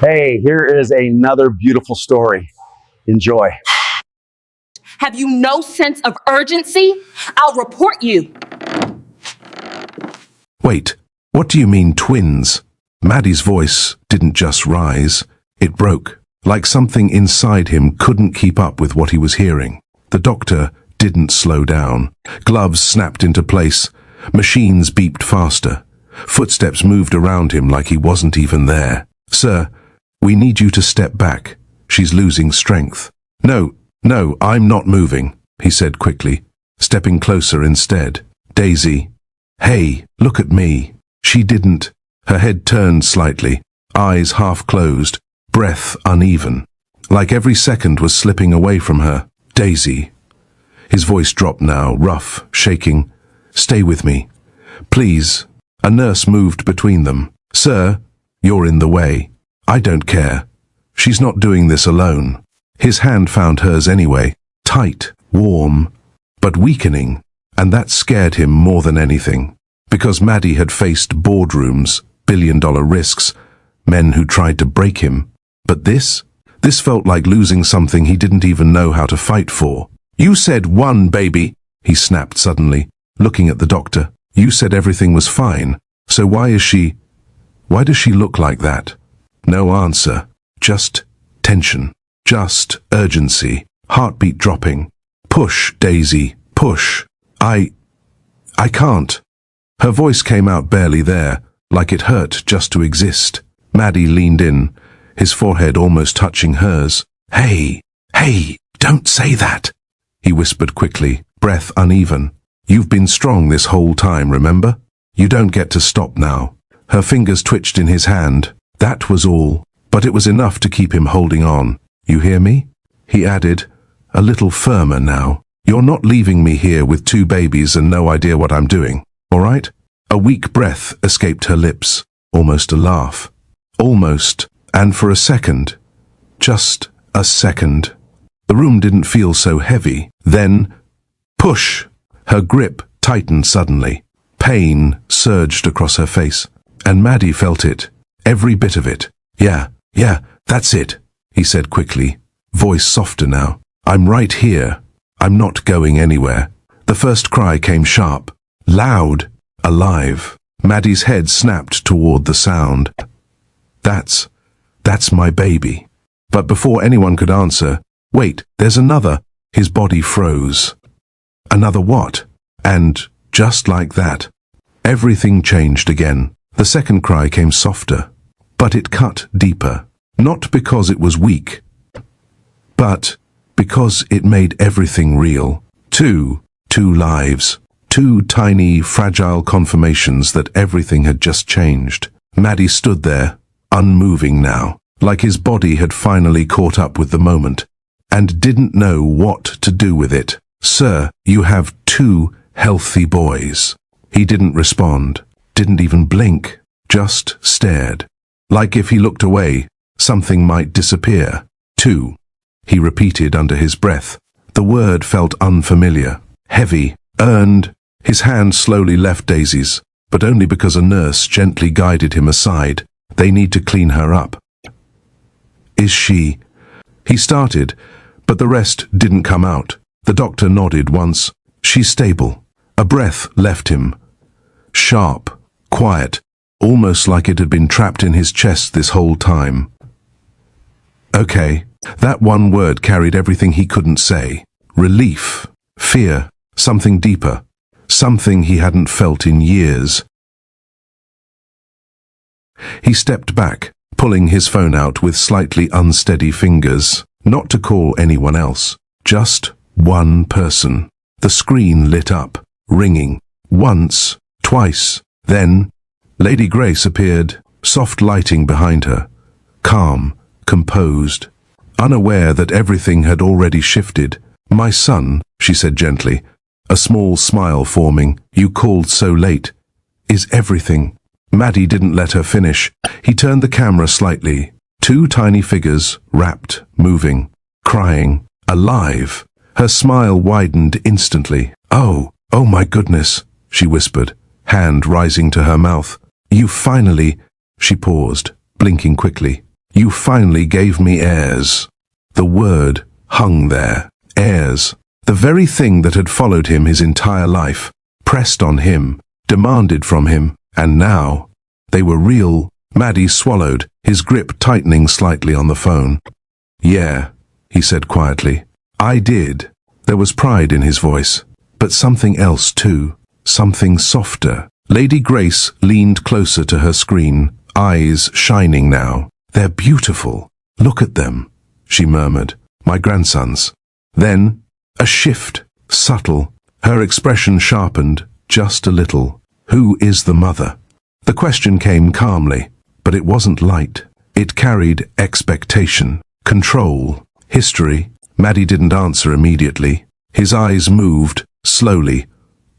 Hey, here is another beautiful story. Enjoy. Have you no sense of urgency? I'll report you. Wait, what do you mean twins? Maddie's voice didn't just rise, it broke, like something inside him couldn't keep up with what he was hearing. The doctor didn't slow down. Gloves snapped into place. Machines beeped faster. Footsteps moved around him like he wasn't even there. "Sir, we need you to step back. She's losing strength." No, I'm not moving," he said quickly, stepping closer instead. "Daisy, hey, look at me." She didn't. Her head turned slightly, eyes half closed, breath uneven, like every second was slipping away from her. "Daisy." His voice dropped now, rough, shaking. "Stay with me. Please." A nurse moved between them. "Sir, you're in the way." "I don't care. She's not doing this alone." His hand found hers anyway, tight, warm, but weakening, and that scared him more than anything. Because Maddie had faced boardrooms, billion-dollar risks, men who tried to break him. But this felt like losing something he didn't even know how to fight for. "You said one, baby," he snapped suddenly, looking at the doctor. "You said everything was fine, so why does she look like that?" No answer, just tension, just urgency, heartbeat dropping. "Push, Daisy, push. I can't." Her voice came out barely there, like it hurt just to exist. Maddie leaned in, his forehead almost touching hers. Hey, don't say that," he whispered quickly, breath uneven. "You've been strong this whole time, remember? You don't get to stop now." Her fingers twitched in his hand. That was all, but it was enough to keep him holding on. "You hear me?" he added, a little firmer now. "You're not leaving me here with 2 babies and no idea what I'm doing, all right?" A weak breath escaped her lips, almost a laugh. Almost, and for a second, just a second. The room didn't feel so heavy. Then, push! Her grip tightened suddenly. Pain surged across her face, and Maddie felt it, every bit of it. Yeah, that's it," he said quickly, voice softer now. "I'm right here. I'm not going anywhere." The first cry came sharp, loud, alive. Maddie's head snapped toward the sound. That's my baby." But before anyone could answer, "Wait, there's another." His body froze. Another what? And just like that, everything changed again. The second cry came softer, but it cut deeper. Not because it was weak, but because it made everything real. Two lives. 2 tiny, fragile confirmations that everything had just changed. Maddie stood there, unmoving now, like his body had finally caught up with the moment, and didn't know what to do with it. "Sir, you have 2 healthy boys." He didn't respond, didn't even blink, just stared. Like if he looked away, something might disappear. 2, he repeated under his breath. The word felt unfamiliar, heavy, earned. His hand slowly left Daisy's, but only because a nurse gently guided him aside. "They need to clean her up." "Is she?" He started, but the rest didn't come out. The doctor nodded once. "She's stable." A breath left him. Sharp, quiet, almost like it had been trapped in his chest this whole time. Okay, that one word carried everything he couldn't say. Relief, fear, something deeper. Something he hadn't felt in years. He stepped back, pulling his phone out with slightly unsteady fingers, not to call anyone else, just one person. The screen lit up, ringing, once, twice, then Lady Grace appeared, soft lighting behind her, calm, composed, unaware that everything had already shifted. "My son," she said gently, a small smile forming. "You called so late. Is everything?" Maddie didn't let her finish. He turned the camera slightly. 2 tiny figures, wrapped, moving, crying, alive. Her smile widened instantly. Oh my goodness," she whispered, hand rising to her mouth. "You finally—" She paused, blinking quickly. You finally gave me heirs." The word hung there. Heirs. The very thing that had followed him his entire life, pressed on him, demanded from him, and now they were real. Maddie swallowed, his grip tightening slightly on the phone. "Yeah," he said quietly. "I did." There was pride in his voice, but something else too, something softer. Lady Grace leaned closer to her screen, eyes shining now. "They're beautiful. Look at them," she murmured. "My grandsons." Then, a shift, subtle. Her expression sharpened, just a little. "Who is the mother?" The question came calmly, but it wasn't light. It carried expectation, control, history. Maddie didn't answer immediately. His eyes moved, slowly,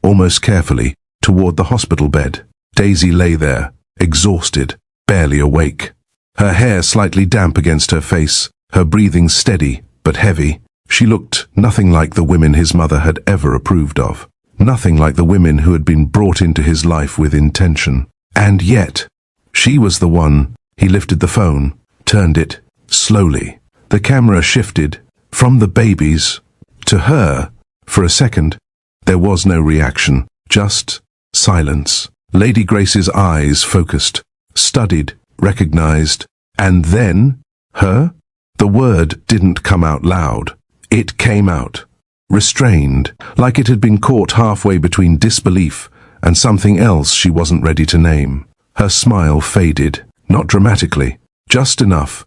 almost carefully, toward the hospital bed. Daisy lay there, exhausted, barely awake. Her hair slightly damp against her face, her breathing steady but heavy. She looked nothing like the women his mother had ever approved of. Nothing like the women who had been brought into his life with intention. And yet, she was the one. He lifted the phone, turned it, slowly. The camera shifted from the babies to her. For a second, there was no reaction, just silence. Lady Grace's eyes focused, studied, recognized, and then, her? The word didn't come out loud. It came out, restrained, like it had been caught halfway between disbelief and something else she wasn't ready to name. Her smile faded, not dramatically, just enough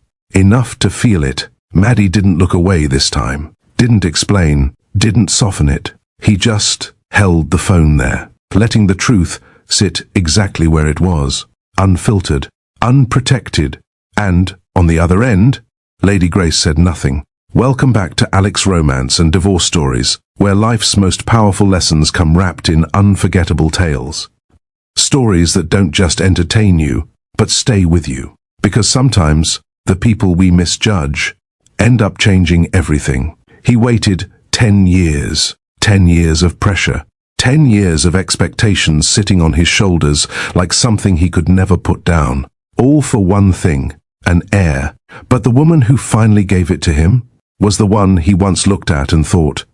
to feel it. Maddie didn't look away this time, didn't explain, didn't soften it. He just held the phone there, letting the truth sit exactly where it was, unfiltered, unprotected. And, on the other end, Lady Grace said nothing. Welcome back to Alex Romance and Divorce Stories, where life's most powerful lessons come wrapped in unforgettable tales. Stories that don't just entertain you, but stay with you. Because sometimes, the people we misjudge end up changing everything. He waited 10 years. 10 years of pressure. 10 years of expectations sitting on his shoulders like something he could never put down. All for one thing, an heir. But the woman who finally gave it to him was the one he once looked at and thought,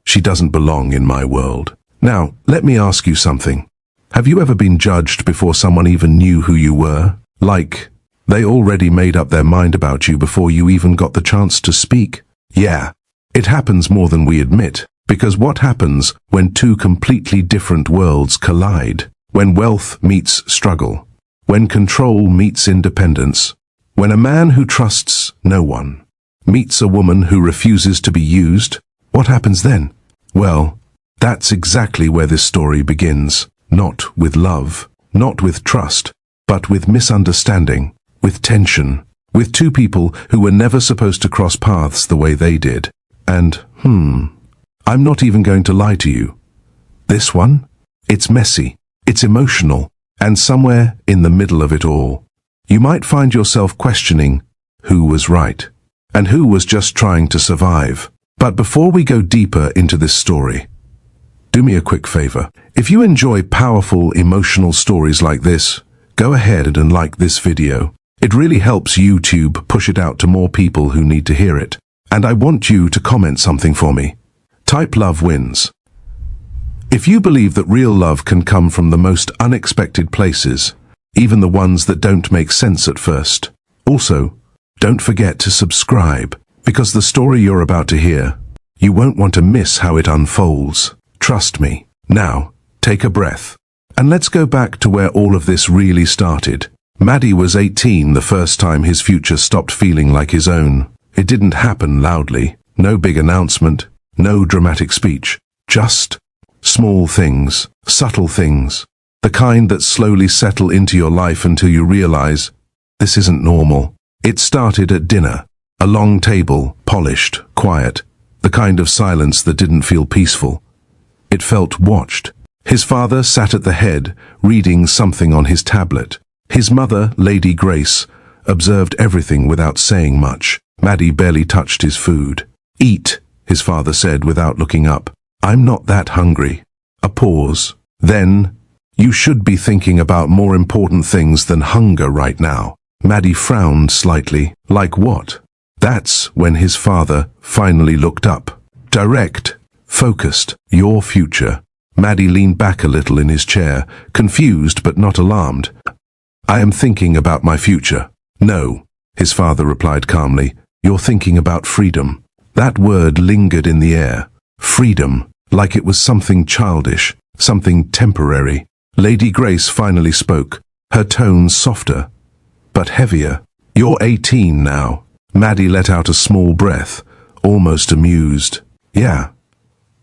"She doesn't belong in my world." Now, let me ask you something. Have you ever been judged before someone even knew who you were? Like, they already made up their mind about you before you even got the chance to speak? Yeah, it happens more than we admit. Because what happens when two completely different worlds collide? When wealth meets struggle? When control meets independence? When a man who trusts no one meets a woman who refuses to be used? What happens then? Well, that's exactly where this story begins. Not with love, not with trust, but with misunderstanding, with tension, with two people who were never supposed to cross paths the way they did. And, I'm not even going to lie to you. This one? It's messy, it's emotional, and somewhere in the middle of it all, you might find yourself questioning who was right, and who was just trying to survive. But before we go deeper into this story, do me a quick favor. If you enjoy powerful, emotional stories like this, go ahead and like this video. It really helps YouTube push it out to more people who need to hear it. And I want you to comment something for me. Type love wins. If you believe that real love can come from the most unexpected places, even the ones that don't make sense at first. Also, don't forget to subscribe, because the story you're about to hear, you won't want to miss how it unfolds. Trust me. Now, take a breath. And let's go back to where all of this really started. Maddie was 18 the first time his future stopped feeling like his own. It didn't happen loudly. No big announcement. No dramatic speech. Just small things, subtle things. The kind that slowly settle into your life until you realize, this isn't normal. It started at dinner. A long table, polished, quiet. The kind of silence that didn't feel peaceful. It felt watched. His father sat at the head, reading something on his tablet. His mother, Lady Grace, observed everything without saying much. Maddie barely touched his food. "Eat," his father said without looking up. "I'm not that hungry." A pause. Then, "You should be thinking about more important things than hunger right now." Maddie frowned slightly. Like what? That's when his father finally looked up. Direct, focused, your future. Maddie leaned back a little in his chair, confused but not alarmed. I am thinking about my future. No, his father replied calmly. You're thinking about freedom. That word lingered in the air. Freedom, like it was something childish, something temporary. Lady Grace finally spoke, her tone softer, but heavier. You're 18 now. Maddie let out a small breath, almost amused. Yeah,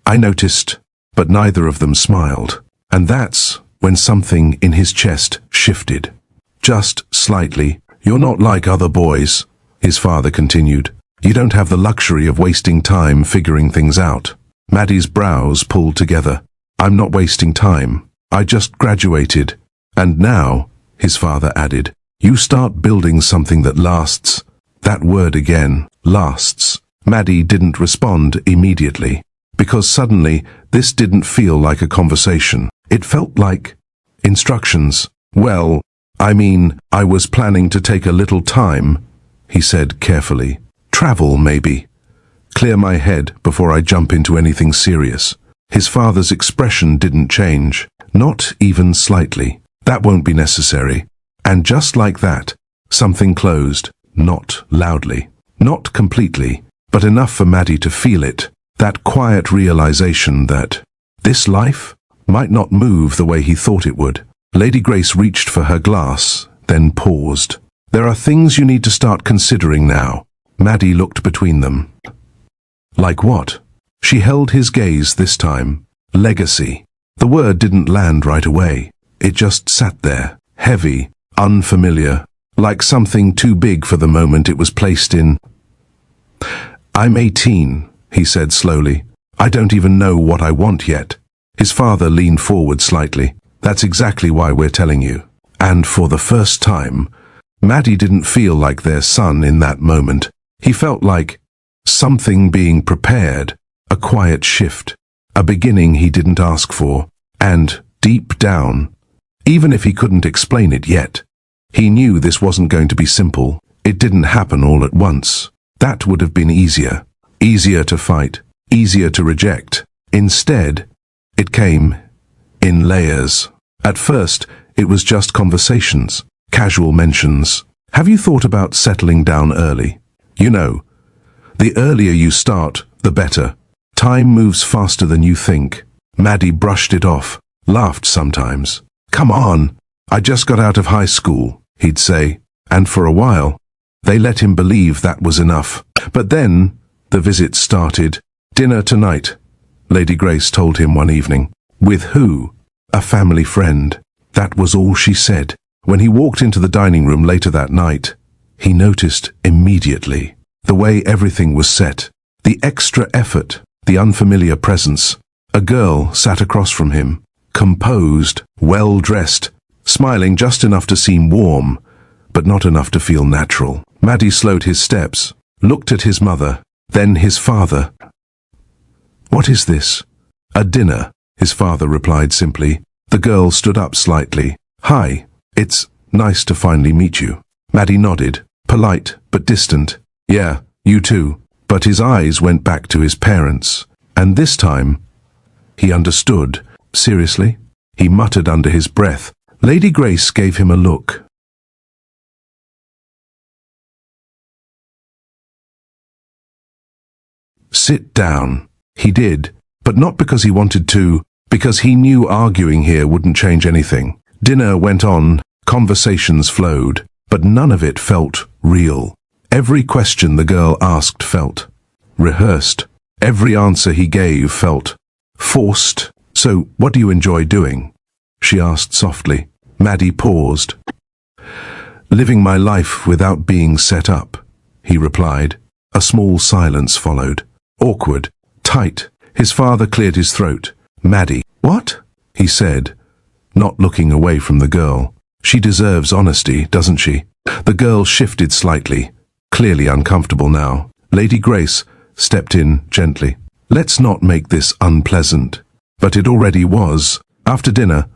I noticed, but neither of them smiled. And that's when something in his chest shifted. Just slightly. You're not like other boys, his father continued. You don't have the luxury of wasting time figuring things out. Maddie's brows pulled together. I'm not wasting time. I just graduated. And now, his father added, you start building something that lasts. That word again, lasts. Maddie didn't respond immediately, because suddenly this didn't feel like a conversation. It felt like instructions. Well, I was planning to take a little time, he said carefully. Travel, maybe. Clear my head before I jump into anything serious. His father's expression didn't change, not even slightly. That won't be necessary. And just like that, something closed, not loudly, not completely, but enough for Maddie to feel it, that quiet realization that this life might not move the way he thought it would. Lady Grace reached for her glass, then paused. There are things you need to start considering now. Maddie looked between them. Like what? She held his gaze this time. Legacy. The word didn't land right away. It just sat there, heavy, unfamiliar, like something too big for the moment it was placed in. I'm 18, he said slowly. I don't even know what I want yet. His father leaned forward slightly. That's exactly why we're telling you. And for the first time, Maddie didn't feel like their son in that moment. He felt like something being prepared, a quiet shift, a beginning he didn't ask for, and deep down, even if he couldn't explain it yet, he knew this wasn't going to be simple. It didn't happen all at once. That would have been easier. Easier to fight, easier to reject. Instead, it came in layers. At first, it was just conversations, casual mentions. Have you thought about settling down early? You know, the earlier you start, the better. Time moves faster than you think. Maddie brushed it off, laughed sometimes. Come on, I just got out of high school, he'd say. And for a while, they let him believe that was enough. But then, the visits started. Dinner tonight, Lady Grace told him one evening. With who? A family friend. That was all she said. When he walked into the dining room later that night, he noticed immediately the way everything was set, the extra effort, the unfamiliar presence. A girl sat across from him, composed, well-dressed, smiling just enough to seem warm, but not enough to feel natural. Maddie slowed his steps, looked at his mother, then his father. What is this? A dinner, his father replied simply. The girl stood up slightly. Hi, it's nice to finally meet you. Maddie nodded, polite but distant. Yeah, you too. But his eyes went back to his parents, and this time, he understood. Seriously? He muttered under his breath. Lady Grace gave him a look. Sit down. He did, but not because he wanted to, because he knew arguing here wouldn't change anything. Dinner went on, conversations flowed, but none of it felt real. Every question the girl asked felt rehearsed. Every answer he gave felt forced. So, what do you enjoy doing? She asked softly. Maddie paused. Living my life without being set up, he replied. A small silence followed. Awkward, tight. His father cleared his throat. Maddie. What? He said, not looking away from the girl. She deserves honesty, doesn't she? The girl shifted slightly, clearly uncomfortable now. Lady Grace stepped in gently. Let's not make this unpleasant. But it already was. After dinner,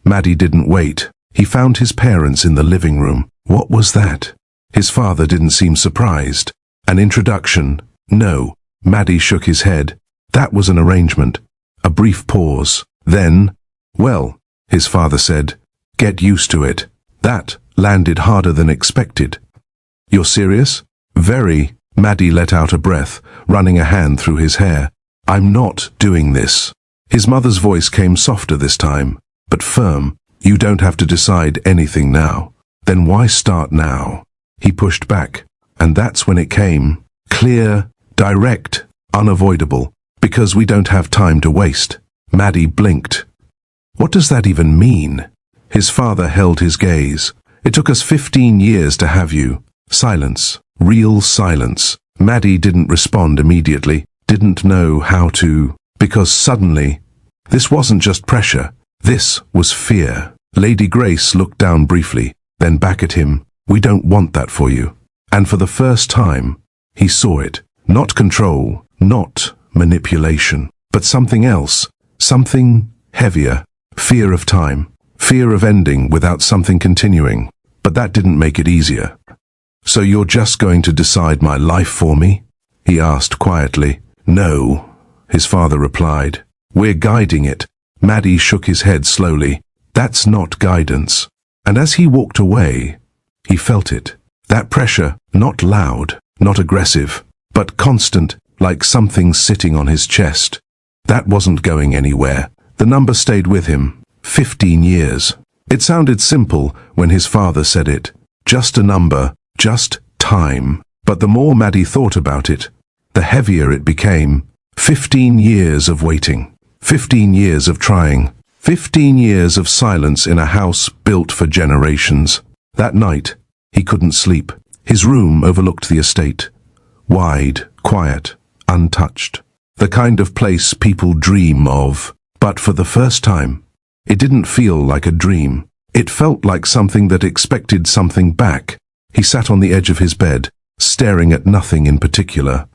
Maddie didn't wait. He found his parents in the living room. What was that? His father didn't seem surprised. An introduction? No. Maddie shook his head. That was an arrangement. A brief pause. Then, well, his father said, get used to it. That landed harder than expected. You're serious? Very. Maddie let out a breath, running a hand through his hair. I'm not doing this. His mother's voice came softer this time, but firm. You don't have to decide anything now. Then why start now? He pushed back, and that's when it came. Clear, direct, unavoidable. Because we don't have time to waste. Maddie blinked. What does that even mean? His father held his gaze. It took us 15 years to have you. Silence. Real silence. Maddie didn't respond immediately, didn't know how to, because suddenly, this wasn't just pressure, this was fear. Lady Grace looked down briefly, then back at him. We don't want that for you. And for the first time, he saw it. Not control, not manipulation, but something else, something heavier. Fear of time, fear of ending without something continuing. But that didn't make it easier. So you're just going to decide my life for me? He asked quietly. No, his father replied. We're guiding it. Maddie shook his head slowly. That's not guidance. And as he walked away, he felt it. That pressure, not loud, not aggressive, but constant, like something sitting on his chest. That wasn't going anywhere. The number stayed with him. 15 years. It sounded simple when his father said it. Just a number, just time. But the more Maddie thought about it, the heavier it became. 15 years of waiting. 15 years of trying. 15 years of silence in a house built for generations. That night, he couldn't sleep. His room overlooked the estate. Wide, quiet, untouched. The kind of place people dream of. But for the first time, it didn't feel like a dream. It felt like something that expected something back. He sat on the edge of his bed, staring at nothing in particular.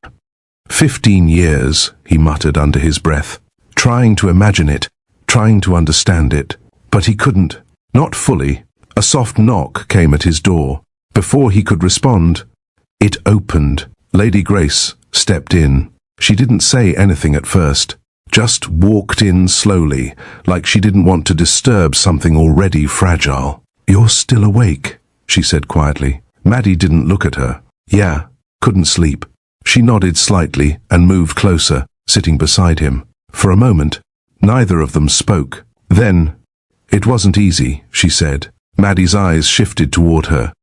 15 years, he muttered under his breath, trying to imagine it, trying to understand it. But he couldn't. Not fully. A soft knock came at his door. Before he could respond, it opened. Lady Grace stepped in. She didn't say anything at first, just walked in slowly, like she didn't want to disturb something already fragile. You're still awake, she said quietly. Maddie didn't look at her. Yeah, couldn't sleep. She nodded slightly and moved closer, sitting beside him. For a moment, neither of them spoke. Then, it wasn't easy, she said. Maddie's eyes shifted toward her.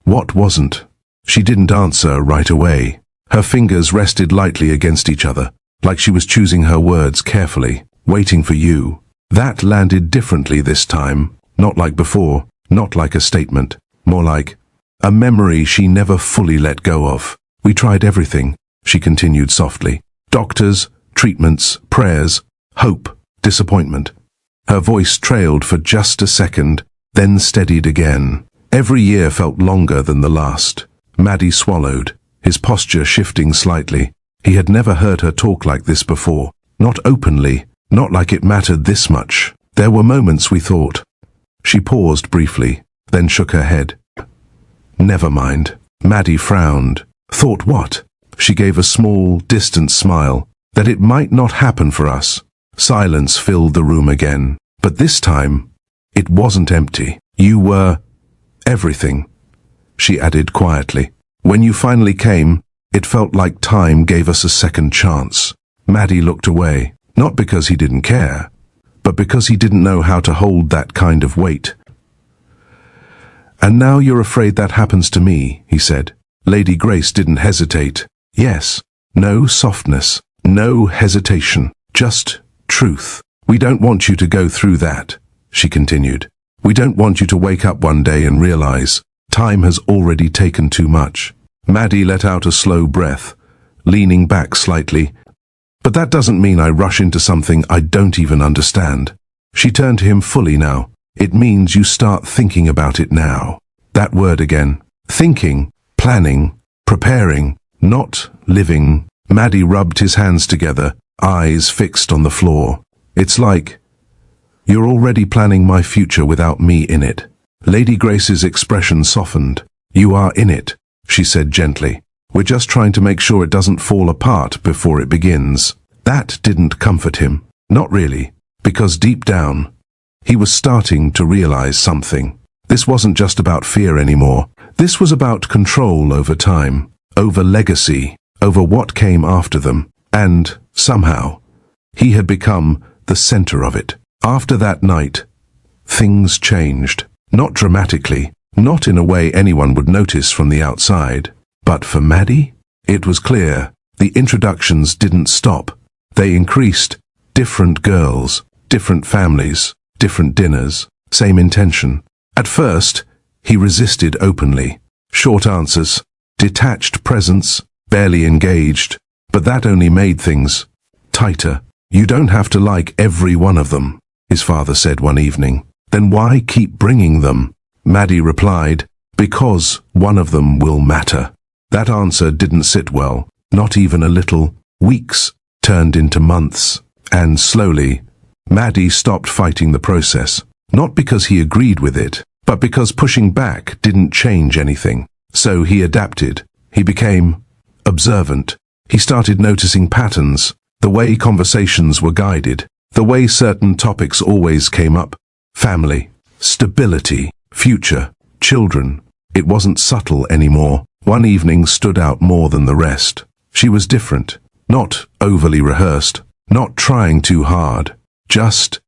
What wasn't? She didn't answer right away. Her fingers rested lightly against each other, like she was choosing her words carefully, waiting for you. That landed differently this time, not like before, not like a statement, more like a memory she never fully let go of. We tried everything, she continued softly. Doctors, treatments, prayers, hope, disappointment. Her voice trailed for just a second, then steadied again. Every year felt longer than the last. Maddie swallowed, his posture shifting slightly. He had never heard her talk like this before. Not openly, not like it mattered this much. There were moments we thought. She paused briefly, then shook her head. Never mind. Maddie frowned. Thought what? She gave a small, distant smile. That it might not happen for us. Silence filled the room again. But this time, it wasn't empty. You were everything, she added quietly. When you finally came, it felt like time gave us a second chance. Maddie looked away, not because he didn't care, but because he didn't know how to hold that kind of weight. And now you're afraid that happens to me, he said. Lady Grace didn't hesitate. Yes, no softness, no hesitation, just truth. We don't want you to go through that, she continued. We don't want you to wake up one day and realize time has already taken too much. Maddie let out a slow breath, leaning back slightly. But that doesn't mean I rush into something I don't even understand. She turned to him fully now. It means you start thinking about it now. That word again. Thinking, planning, preparing, not living. Maddie rubbed his hands together, eyes fixed on the floor. It's like, you're already planning my future without me in it. Lady Grace's expression softened. "You are in it," she said gently. "We're just trying to make sure it doesn't fall apart before it begins." That didn't comfort him. Not really, because deep down, he was starting to realize something. This wasn't just about fear anymore. This was about control over time, over legacy, over what came after them. And, somehow, he had become the center of it. After that night, things changed. Not dramatically, not in a way anyone would notice from the outside. But for Maddie, it was clear. The introductions didn't stop. They increased. Different girls, different families, different dinners, same intention. At first, he resisted openly. Short answers, detached presence, barely engaged. But that only made things tighter. "You don't have to like every one of them," his father said one evening. "Then why keep bringing them?" Maddie replied, "Because one of them will matter." That answer didn't sit well, not even a little. Weeks turned into months, and slowly, Maddie stopped fighting the process. Not because he agreed with it, but because pushing back didn't change anything. So he adapted. He became observant. He started noticing patterns, the way conversations were guided, the way certain topics always came up. Family, stability, future, children. It wasn't subtle anymore. One evening stood out more than the rest. She was different, not overly rehearsed, not trying too hard, just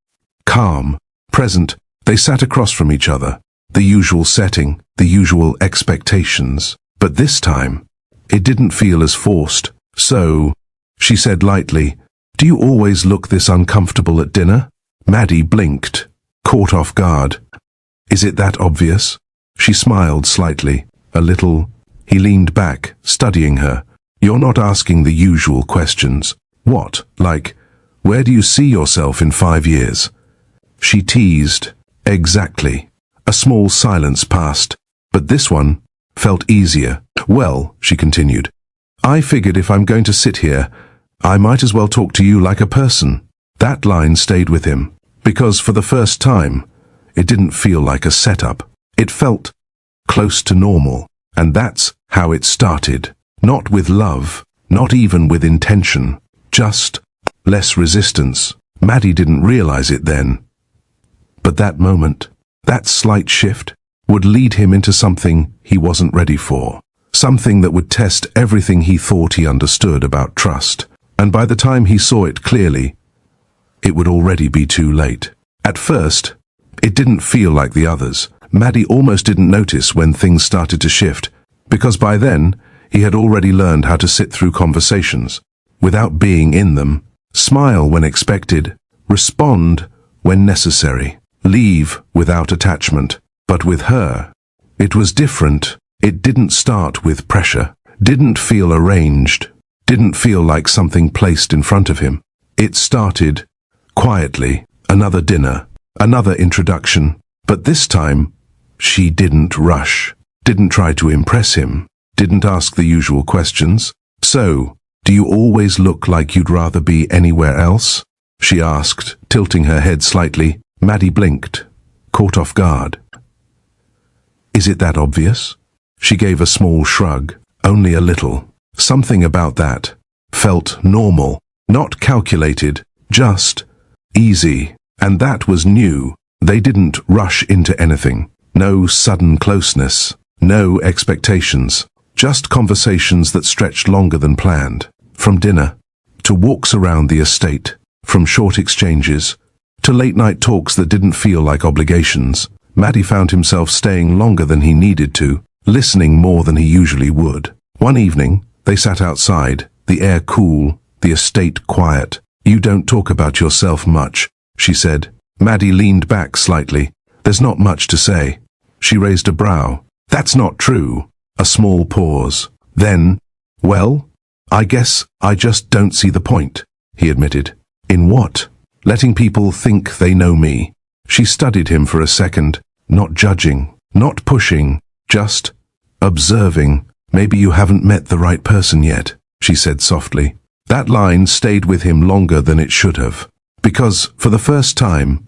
calm, present. They sat across from each other, the usual setting, the usual expectations. But this time, it didn't feel as forced. "So," she said lightly, "do you always look this uncomfortable at dinner?" Maddie blinked, caught off guard. "Is it that obvious?" She smiled slightly, a little. He leaned back, studying her. "You're not asking the usual questions. What, like, where do you see yourself in 5 years?" She teased. "Exactly." A small silence passed, but this one felt easier. "Well," she continued, "I figured if I'm going to sit here, I might as well talk to you like a person." That line stayed with him, because for the first time, it didn't feel like a setup. It felt close to normal, and that's how it started. Not with love, not even with intention, just less resistance. Maddie didn't realize it then. But that moment, that slight shift, would lead him into something he wasn't ready for. Something that would test everything he thought he understood about trust. And by the time he saw it clearly, it would already be too late. At first, it didn't feel like the others. Maddie almost didn't notice when things started to shift, because by then, he had already learned how to sit through conversations without being in them, smile when expected, respond when necessary, leave without attachment. But with her, it was different. It didn't start with pressure, didn't feel arranged, didn't feel like something placed in front of him. It started quietly, another dinner, another introduction, but this time, she didn't rush, didn't try to impress him, didn't ask the usual questions. "So, do you always look like you'd rather be anywhere else?" she asked, tilting her head slightly. Maddie blinked, caught off guard. "Is it that obvious?" She gave a small shrug, only a little. Something about that felt normal, not calculated, just easy. And that was new. They didn't rush into anything. No sudden closeness, no expectations. Just conversations that stretched longer than planned. From dinner to walks around the estate, from short exchanges to late-night talks that didn't feel like obligations. Maddie found himself staying longer than he needed to, listening more than he usually would. One evening, they sat outside, the air cool, the estate quiet. "You don't talk about yourself much," she said. Maddie leaned back slightly. "There's not much to say." She raised a brow. "That's not true." A small pause. Then, "Well, I guess I just don't see the point," he admitted. "In what?" "Letting people think they know me." She studied him for a second, not judging, not pushing, just observing. "Maybe you haven't met the right person yet," she said softly. That line stayed with him longer than it should have, because, for the first time,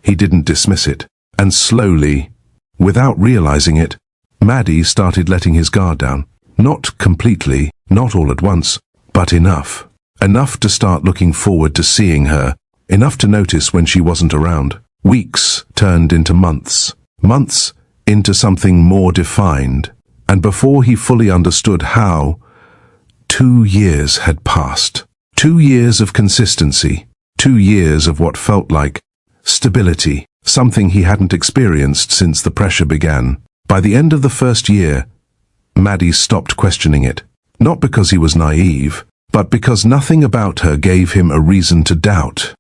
he didn't dismiss it. And slowly, without realizing it, Maddie started letting his guard down. Not completely, not all at once, but enough. Enough to start looking forward to seeing her, enough to notice when she wasn't around. Weeks turned into months, months into something more defined, and before he fully understood how, 2 years had passed. 2 years of consistency, 2 years of what felt like stability, something he hadn't experienced since the pressure began. By the end of the first year, Maddie stopped questioning it, not because he was naive, but because nothing about her gave him a reason to doubt.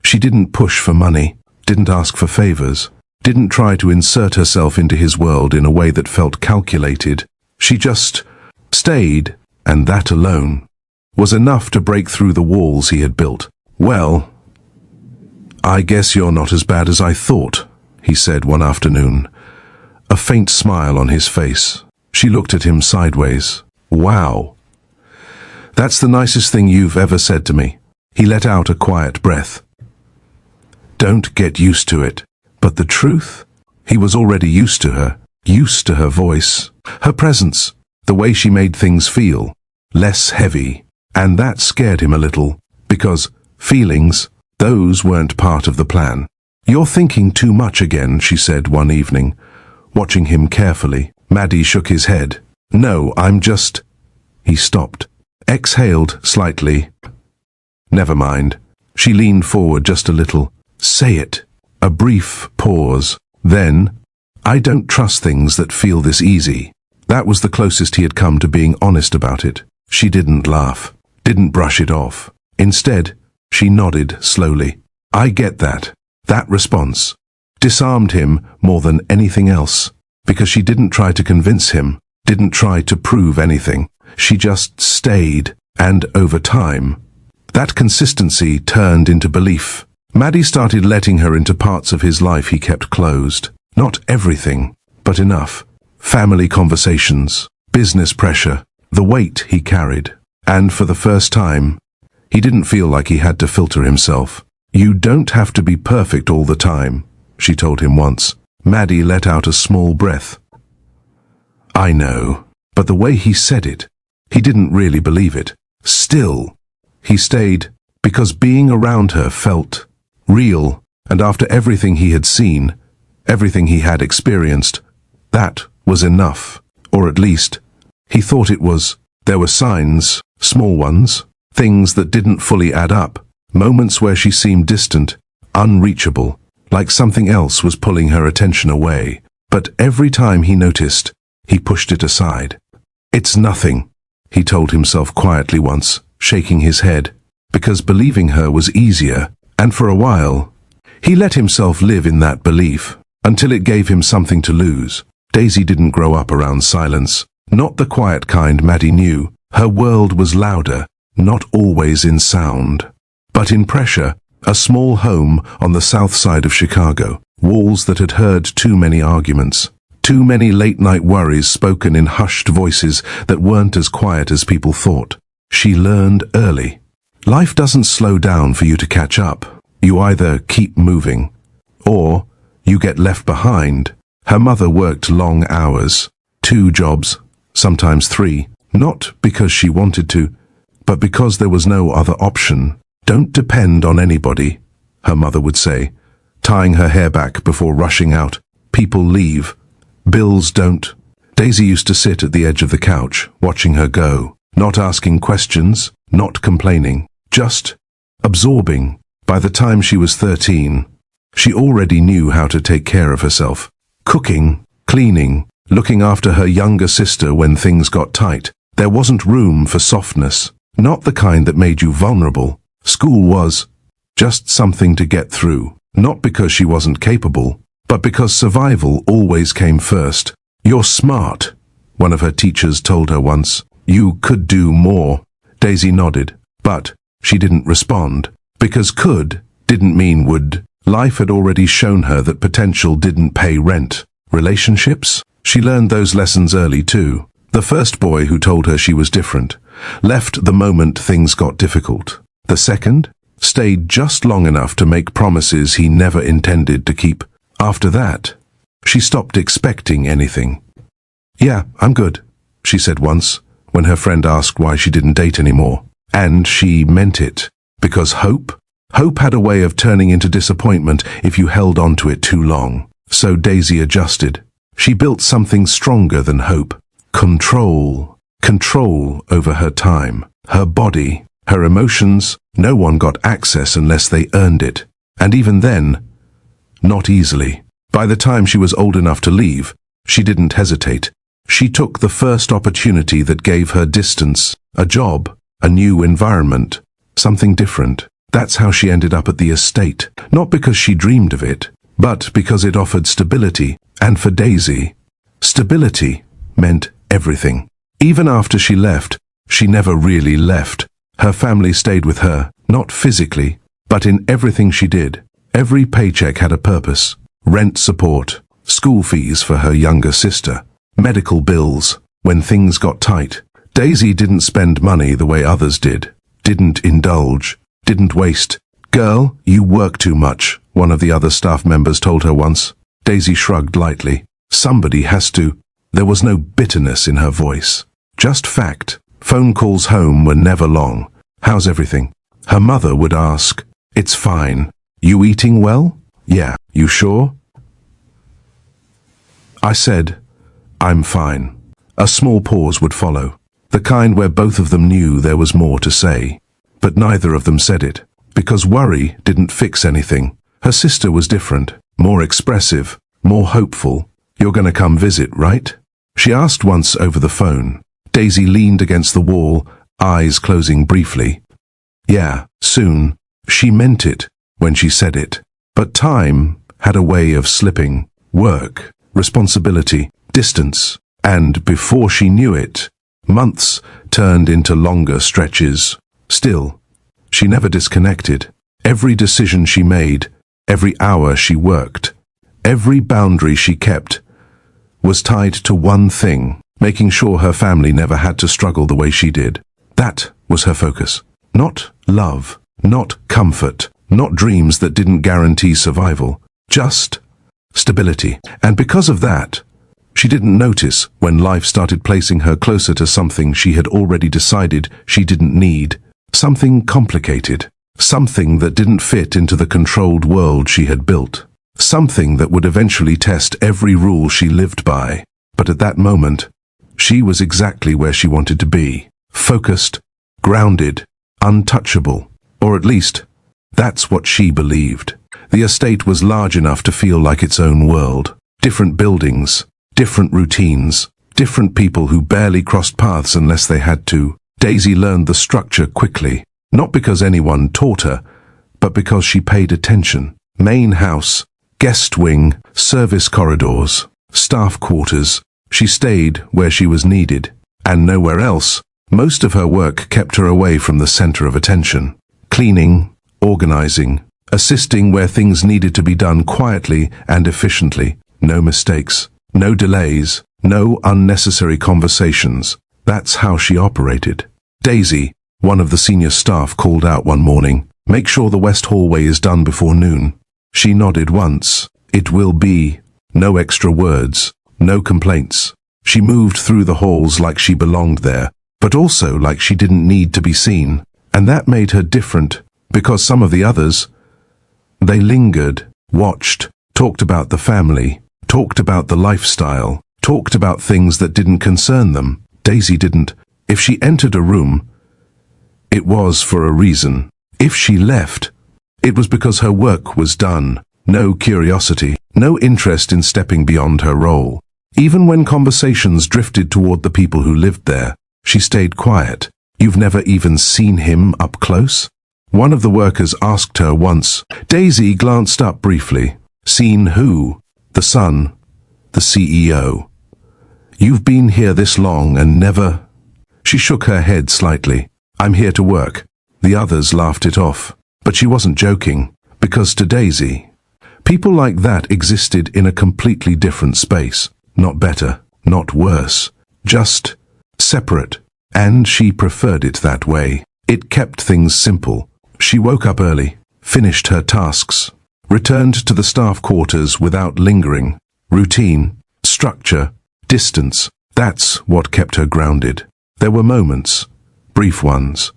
She didn't push for money, didn't ask for favors, didn't try to insert herself into his world in a way that felt calculated. She just stayed, and that alone was enough to break through the walls he had built. "Well, I guess you're not as bad as I thought," he said one afternoon, a faint smile on his face. She looked at him sideways. "Wow. That's the nicest thing you've ever said to me." He let out a quiet breath. Don't get used to it. But the truth? He was already used to her voice, her presence, the way she made things feel, less heavy. And that scared him a little, because feelings, those weren't part of the plan. "You're thinking too much again," she said one evening, watching him carefully. Maddie shook his head. "No, I'm just—" He stopped, exhaled slightly. "Never mind." She leaned forward just a little. "Say it." A brief pause. Then, "I don't trust things that feel this easy." That was the closest he had come to being honest about it. She didn't laugh, didn't brush it off. Instead, she nodded slowly. "I get that." That response disarmed him more than anything else, because she didn't try to convince him, didn't try to prove anything. She just stayed, and over time, that consistency turned into belief. Maddie started letting her into parts of his life he kept closed. Not everything, but enough. Family conversations, business pressure, the weight he carried. And for the first time, he didn't feel like he had to filter himself. "You don't have to be perfect all the time," she told him once. Maddie let out a small breath. "I know." But the way he said it, he didn't really believe it. Still, he stayed, because being around her felt real, and after everything he had seen, everything he had experienced, that was enough. Or at least, he thought it was. There were signs, small ones, things that didn't fully add up, moments where she seemed distant, unreachable, like something else was pulling her attention away. But every time he noticed, he pushed it aside. "It's nothing," he told himself quietly once, shaking his head, because believing her was easier. And for a while, he let himself live in that belief, until it gave him something to lose. Daisy didn't grow up around silence, not the quiet kind Maddie knew. Her world was louder, not always in sound, but in pressure. A small home on the south side of Chicago, walls that had heard too many arguments, too many late-night worries spoken in hushed voices that weren't as quiet as people thought. She learned early. Life doesn't slow down for you to catch up. You either keep moving, or you get left behind. Her mother worked long hours, 2 jobs, sometimes 3, not because she wanted to, but because there was no other option. "Don't depend on anybody," her mother would say, tying her hair back before rushing out. "People leave. Bills don't." Daisy used to sit at the edge of the couch, watching her go, not asking questions, not complaining, just absorbing. By the time she was 13, she already knew how to take care of herself. Cooking, cleaning, looking after her younger sister when things got tight. There wasn't room for softness, not the kind that made you vulnerable. School was just something to get through, not because she wasn't capable, but because survival always came first. "You're smart," one of her teachers told her once. "You could do more." Daisy nodded, but she didn't respond, because could didn't mean would. Life had already shown her that potential didn't pay rent. Relationships? She learned those lessons early too. The first boy who told her she was different, Left the moment things got difficult. The second stayed just long enough to make promises he never intended to keep. After that, she stopped expecting anything. "Yeah, I'm good," she said once, when her friend asked why she didn't date anymore. And she meant it, because hope had a way of turning into disappointment if you held on to it too long. So Daisy adjusted. She built something stronger than hope. Control over her time, her body, her emotions. No one got access unless they earned it. And even then, not easily. By the time she was old enough to leave, she didn't hesitate. She took the first opportunity that gave her distance, a job, a new environment, something different. That's how she ended up at the estate. Not because she dreamed of it, but because it offered stability. And for Daisy, stability meant everything. Even after she left, she never really left. Her family stayed with her, not physically, but in everything she did. Every paycheck had a purpose. Rent support, school fees for her younger sister, medical bills when things got tight. Daisy didn't spend money the way others did. Didn't indulge. Didn't waste. "Girl, you work too much," one of the other staff members told her once. Daisy shrugged lightly. Somebody has to. There was no bitterness in her voice. Just fact. Phone calls home were never long. "How's everything?" Her mother would ask. "It's fine. You eating well?" "Yeah." "You sure?" I said, "I'm fine." A small pause would follow. The kind where both of them knew there was more to say. But neither of them said it. Because worry didn't fix anything. Her sister was different. More expressive. More hopeful. "You're gonna come visit, right?" She asked once over the phone. Daisy leaned against the wall, eyes closing briefly. "Yeah, soon." She meant it when she said it. But time had a way of slipping. Work, responsibility, distance. And before she knew it, months turned into longer stretches. Still, she never disconnected. Every decision she made, every hour she worked, every boundary she kept, was tied to one thing, making sure her family never had to struggle the way she did. That was her focus. Not love, not comfort, not dreams that didn't guarantee survival, just stability. And because of that, she didn't notice when life started placing her closer to something she had already decided she didn't need. Something complicated. Something that didn't fit into the controlled world she had built. Something that would eventually test every rule she lived by. But at that moment, she was exactly where she wanted to be. Focused, grounded, untouchable. Or at least, that's what she believed. The estate was large enough to feel like its own world. Different buildings, different routines, different people who barely crossed paths unless they had to. Daisy learned the structure quickly, not because anyone taught her, but because she paid attention. Main house, guest wing, service corridors, staff quarters. She stayed where she was needed, and nowhere else. Most of her work kept her away from the center of attention. Cleaning, organizing, assisting where things needed to be done quietly and efficiently. No mistakes, no delays, no unnecessary conversations. That's how she operated. Daisy, one of the senior staff, called out one morning, "Make sure the west hallway is done before noon." She nodded once. "It will be." No extra words, no complaints. She moved through the halls like she belonged there, but also like she didn't need to be seen. And that made her different, because some of the others, they lingered, watched, talked about the family, talked about the lifestyle, talked about things that didn't concern them. Daisy didn't. If she entered a room, it was for a reason. If she left, it was because her work was done. No curiosity, no interest in stepping beyond her role. Even when conversations drifted toward the people who lived there, she stayed quiet. "You've never even seen him up close?" One of the workers asked her once. Daisy glanced up briefly. "Seen who?" "The son, the CEO." "You've been here this long and never—" She shook her head slightly. "I'm here to work." The others laughed it off. But she wasn't joking, because to Daisy, people like that existed in a completely different space. Not better, not worse, just separate. And she preferred it that way. It kept things simple. She woke up early, finished her tasks, returned to the staff quarters without lingering. Routine, structure, distance, that's what kept her grounded. There were moments, brief ones,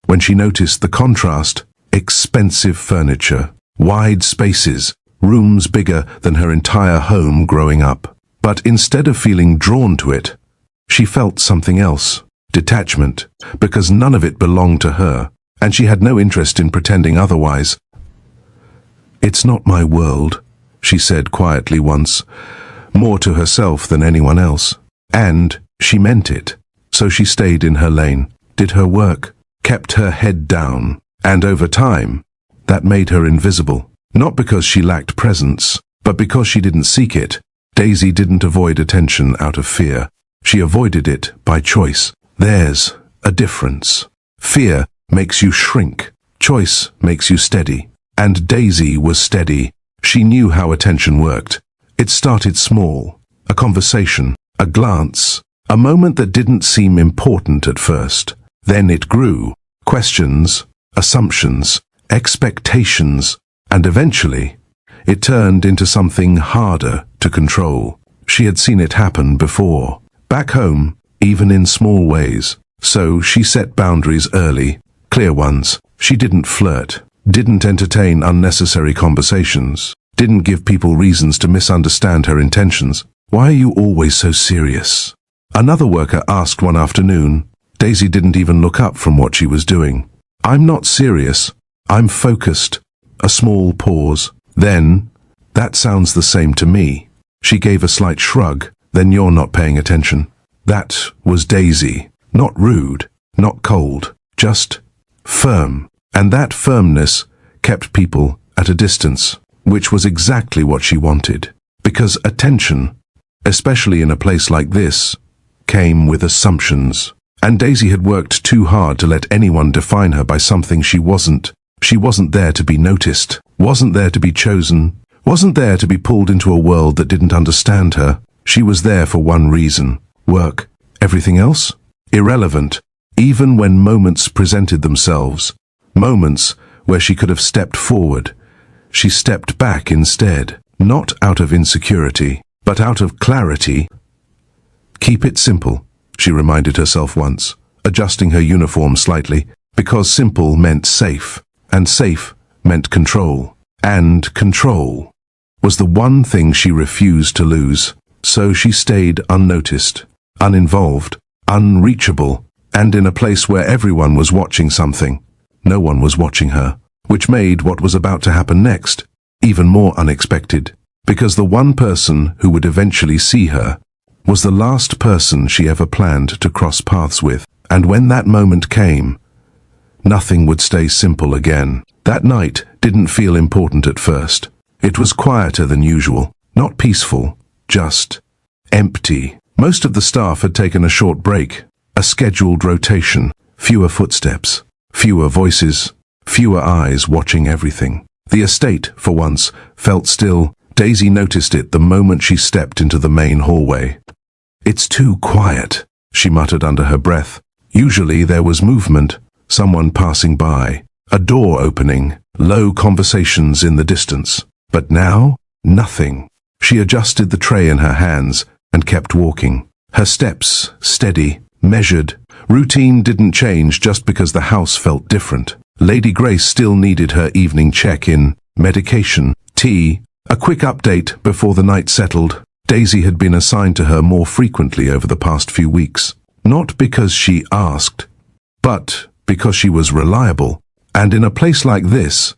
when she noticed the contrast: expensive furniture, wide spaces, rooms bigger than her entire home growing up. But instead of feeling drawn to it, she felt something else: detachment, because none of it belonged to her, and she had no interest in pretending otherwise. "It's not my world," she said quietly once, more to herself than anyone else. And she meant it. So she stayed in her lane, did her work, kept her head down, and over time, that made her invisible. Not because she lacked presence, but because she didn't seek it. Daisy didn't avoid attention out of fear. She avoided it by choice. There's a difference. Fear makes you shrink. Choice makes you steady. And Daisy was steady. She knew how attention worked. It started small. A conversation, a glance, a moment that didn't seem important at first. Then it grew. Questions, assumptions, expectations, and eventually, it turned into something harder to control. She had seen it happen before. Back home, even in small ways. So she set boundaries early, clear ones. She didn't flirt, didn't entertain unnecessary conversations, didn't give people reasons to misunderstand her intentions. "Why are you always so serious?" Another worker asked one afternoon. Daisy didn't even look up from what she was doing. "I'm not serious. I'm focused." A small pause. Then, "That sounds the same to me." She gave a slight shrug. "Then you're not paying attention." That was Daisy. Not rude, not cold, just firm. And that firmness kept people at a distance, which was exactly what she wanted. Because attention, especially in a place like this, came with assumptions. And Daisy had worked too hard to let anyone define her by something she wasn't. She wasn't there to be noticed, wasn't there to be chosen, wasn't there to be pulled into a world that didn't understand her. She was there for one reason: work. Everything else? Irrelevant, even when moments presented themselves. Moments where she could have stepped forward. She stepped back instead, not out of insecurity, but out of clarity. "Keep it simple," she reminded herself once, adjusting her uniform slightly, because simple meant safe, and safe meant control. And control was the one thing she refused to lose. So she stayed unnoticed, uninvolved, unreachable, and in a place where everyone was watching something. No one was watching her, which made what was about to happen next even more unexpected, because the one person who would eventually see her was the last person she ever planned to cross paths with. And when that moment came, nothing would stay simple again. That night didn't feel important at first. It was quieter than usual, not peaceful, just empty. Most of the staff had taken a short break, a scheduled rotation, fewer footsteps, fewer voices, fewer eyes watching everything. The estate, for once, felt still. Daisy noticed it the moment she stepped into the main hallway. "It's too quiet," she muttered under her breath. Usually there was movement, someone passing by, a door opening, low conversations in the distance. But now, nothing. She adjusted the tray in her hands and kept walking. Her steps steady, measured. Routine didn't change just because the house felt different. Lady Grace still needed her evening check-in, medication, tea, a quick update before the night settled. Daisy had been assigned to her more frequently over the past few weeks. Not because she asked, but because she was reliable. And in a place like this,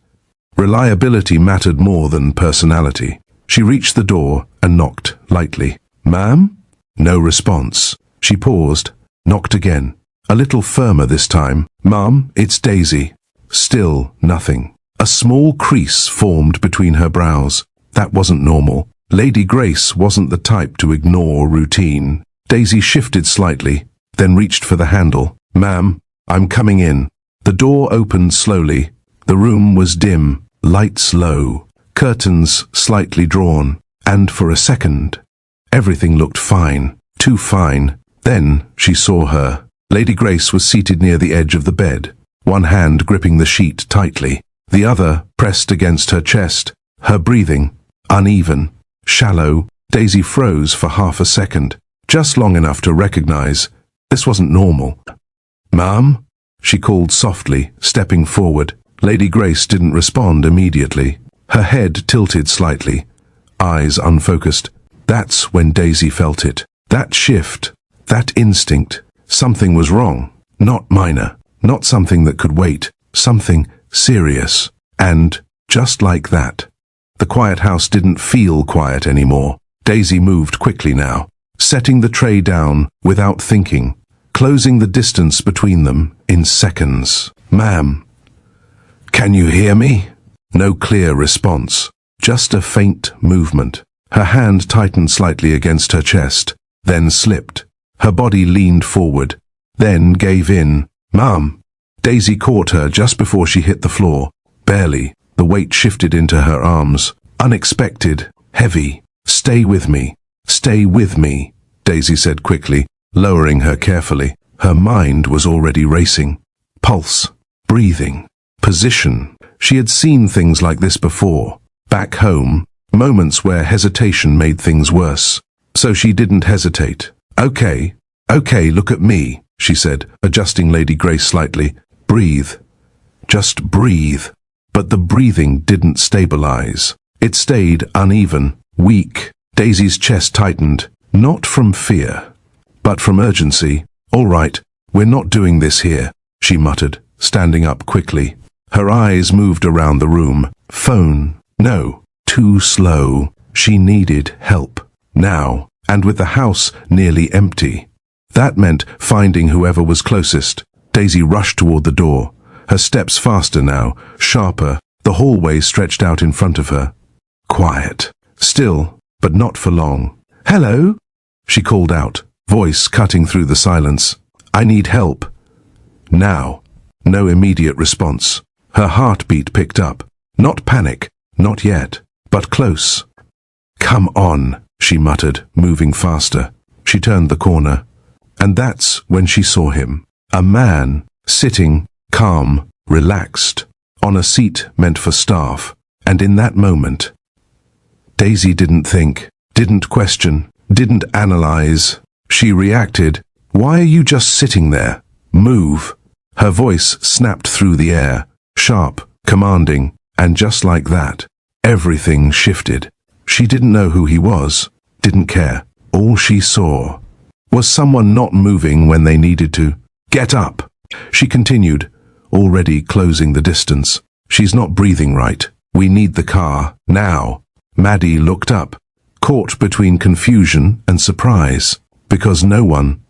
reliability mattered more than personality. She reached the door and knocked lightly. "Ma'am?" No response. She paused, knocked again, a little firmer this time. "Ma'am, it's Daisy." Still nothing. A small crease formed between her brows. That wasn't normal. Lady Grace wasn't the type to ignore routine. Daisy shifted slightly, then reached for the handle. "Ma'am, I'm coming in." The door opened slowly. The room was dim, lights low, curtains slightly drawn, and for a second, everything looked fine, too fine. Then she saw her, Lady Grace was seated near the edge of the bed, one hand gripping the sheet tightly, the other pressed against her chest, her breathing uneven, shallow. Daisy froze for half a second, just long enough to recognize this wasn't normal. "Ma'am?" she called softly, stepping forward. Lady Grace didn't respond immediately. Her head tilted slightly, eyes unfocused. That's when Daisy felt it. That shift, that instinct. Something was wrong. Not minor, not something that could wait, something serious. And, just like that, the quiet house didn't feel quiet anymore. Daisy moved quickly now, setting the tray down without thinking, closing the distance between them in seconds. "Ma'am, can you hear me?" No clear response, just a faint movement. Her hand tightened slightly against her chest, then slipped. Her body leaned forward, then gave in. "Ma'am!" Daisy caught her just before she hit the floor. Barely. The weight shifted into her arms. Unexpected, heavy. "Stay with me. Stay with me," Daisy said quickly, lowering her carefully. Her mind was already racing. Pulse, breathing, position. She had seen things like this before. Back home, moments where hesitation made things worse. So she didn't hesitate. Okay, look at me," she said, adjusting Lady Grace slightly. "Breathe. Just breathe." But the breathing didn't stabilize. It stayed uneven, weak. Daisy's chest tightened, not from fear, but from urgency. "All right, we're not doing this here," she muttered, standing up quickly. Her eyes moved around the room. Phone. No, too slow. She needed help. Now, and with the house nearly empty. That meant finding whoever was closest. Daisy rushed toward the door, her steps faster now, sharper. The hallway stretched out in front of her. Quiet. Still, but not for long. "Hello?" she called out, voice cutting through the silence. "I need help." Now. No immediate response. Her heartbeat picked up. Not panic, not yet, but close. "Come on," she muttered, moving faster. She turned the corner, and that's when she saw him. A man, sitting, calm, relaxed, on a seat meant for staff. And in that moment, Daisy didn't think, didn't question, didn't analyze. She reacted. "Why are you just sitting there? Move." Her voice snapped through the air, sharp, commanding, and just like that, everything shifted. She didn't know who he was, didn't care. All she saw was someone not moving when they needed to. "Get up," she continued, already closing the distance. "She's not breathing right. We need the car, now." Maddie looked up, caught between confusion and surprise, because no one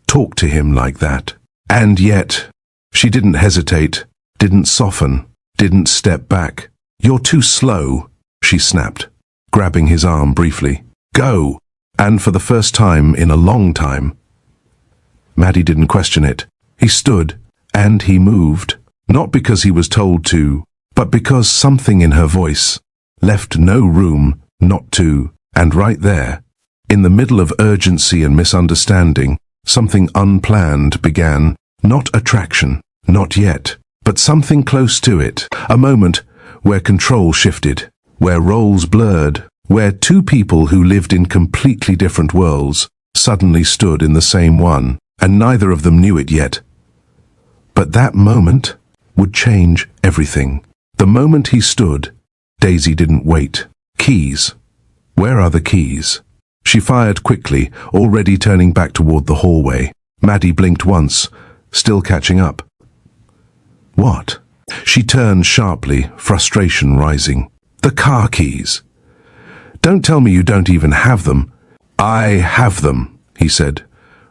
talked to him like that. And yet, she didn't hesitate, didn't soften, didn't step back. "You're too slow," she snapped, grabbing his arm briefly. "Go!" And for the first time in a long time, Maddie didn't question it. He stood, and he moved, not because he was told to, but because something in her voice left no room not to. And right there, in the middle of urgency and misunderstanding, something unplanned began. Not attraction, not yet, but something close to it. A moment where control shifted, where roles blurred, where two people who lived in completely different worlds suddenly stood in the same one, and neither of them knew it yet. But that moment would change everything. The moment he stood, Daisy didn't wait. Keys. Where are the keys? She fired quickly, already turning back toward the hallway. Maddie blinked once, still catching up. What? She turned sharply, frustration rising. "The car keys. Don't tell me you don't even have them." "I have them," he said,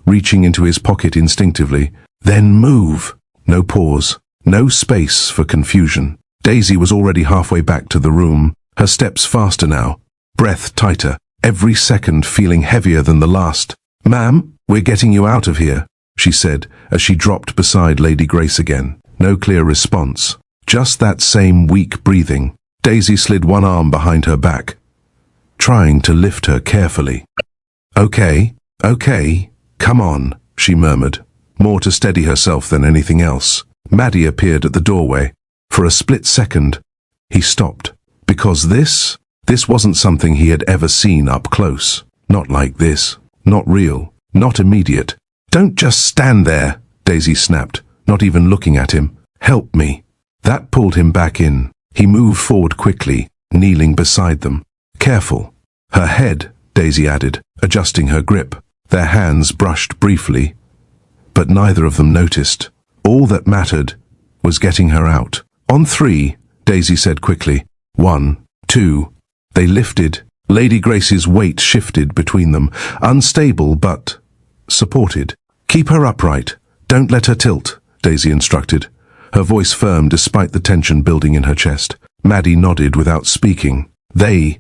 reaching into his pocket instinctively. "Then move." No pause, no space for confusion. Daisy was already halfway back to the room, her steps faster now, breath tighter, every second feeling heavier than the last. "Ma'am, we're getting you out of here," she said as she dropped beside Lady Grace again. No clear response, just that same weak breathing. Daisy slid one arm behind her back, trying to lift her carefully. Okay, come on," she murmured, more to steady herself than anything else. Maddie appeared at the doorway. For a split second, he stopped. Because this wasn't something he had ever seen up close. Not like this. Not real. Not immediate. "Don't just stand there," Daisy snapped, not even looking at him. "Help me." That pulled him back in. He moved forward quickly, kneeling beside them. "Careful." "Her head," Daisy added, adjusting her grip. Their hands brushed briefly, but neither of them noticed. All that mattered was getting her out. "On 3, Daisy said quickly. 1, 2. They lifted. Lady Grace's weight shifted between them, unstable but supported. "Keep her upright. Don't let her tilt," Daisy instructed, her voice firm despite the tension building in her chest. Maddie nodded without speaking. They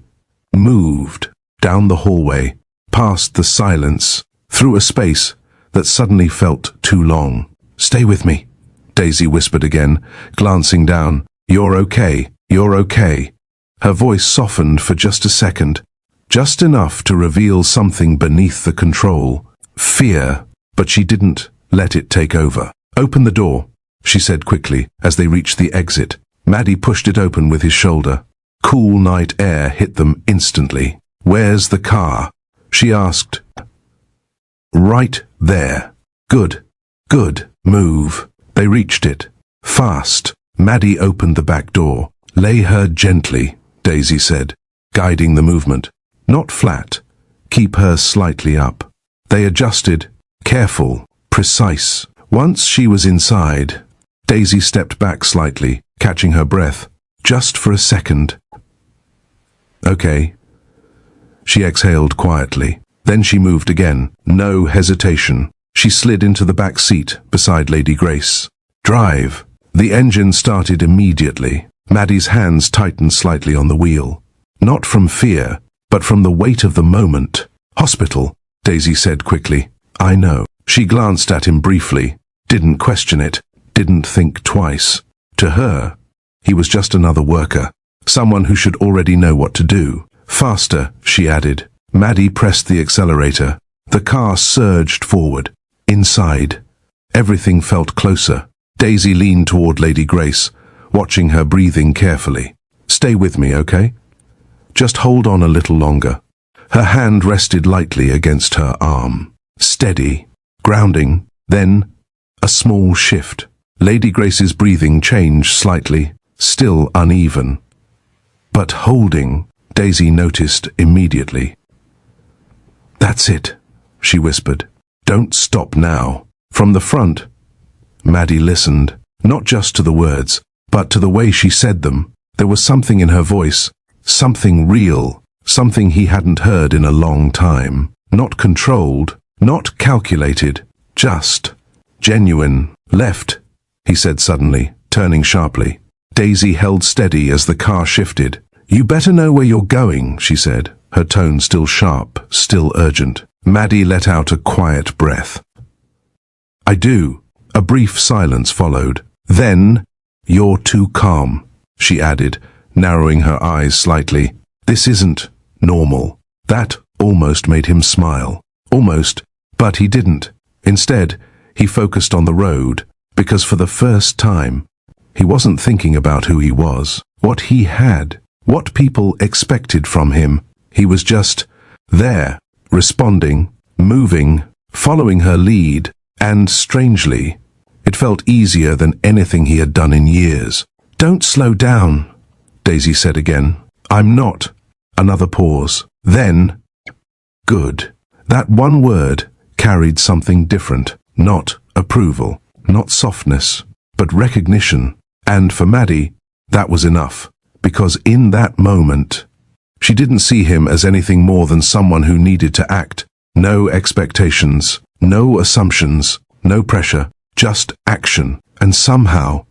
moved down the hallway, past the silence, through a space that suddenly felt too long. "Stay with me," Daisy whispered again, glancing down. "You're okay. You're okay." Her voice softened for just a second, just enough to reveal something beneath the control. Fear, but she didn't let it take over. "Open the door," she said quickly as they reached the exit. Maddie pushed it open with his shoulder. Cool night air hit them instantly. "Where's the car?" she asked. "Right there." "Good. Good. Move." They reached it. Fast. Maddie opened the back door. "Lay her gently," Daisy said, guiding the movement. "Not flat. Keep her slightly up." They adjusted, careful, precise. Once she was inside, Daisy stepped back slightly, catching her breath. "Just for a second." "Okay." She exhaled quietly. Then she moved again. No hesitation. She slid into the back seat beside Lady Grace. "Drive." The engine started immediately. Maddie's hands tightened slightly on the wheel. Not from fear, but from the weight of the moment. "Hospital," Daisy said quickly. "I know." She glanced at him briefly, didn't question it, didn't think twice. To her, he was just another worker, someone who should already know what to do. "Faster," she added. Maddie pressed the accelerator. The car surged forward. Inside, everything felt closer. Daisy leaned toward Lady Grace, watching her breathing carefully. "Stay with me, okay? Just hold on a little longer." Her hand rested lightly against her arm. Steady, grounding, then a small shift. Lady Grace's breathing changed slightly, still uneven. But holding, Daisy noticed immediately. "That's it," she whispered. "Don't stop now." From the front, Maddie listened, not just to the words, but to the way she said them. There was something in her voice, something real, something he hadn't heard in a long time. Not controlled, not calculated, just genuine. "Left," he said suddenly, turning sharply. Daisy held steady as the car shifted. "You better know where you're going," she said, her tone still sharp, still urgent. Maddie let out a quiet breath. "I do." A brief silence followed. Then, "You're too calm," she added, narrowing her eyes slightly. "This isn't normal." That almost made him smile. Almost, but he didn't. Instead, he focused on the road, because for the first time, he wasn't thinking about who he was, what he had, what people expected from him. He was just there, responding, moving, following her lead, and strangely, it felt easier than anything he had done in years. "Don't slow down," Daisy said again. "I'm not." Another pause. Then, "Good." That one word carried something different. Not approval, not softness, but recognition. And for Maddie, that was enough. Because in that moment, she didn't see him as anything more than someone who needed to act. No expectations, no assumptions, no pressure, just action. And somehow,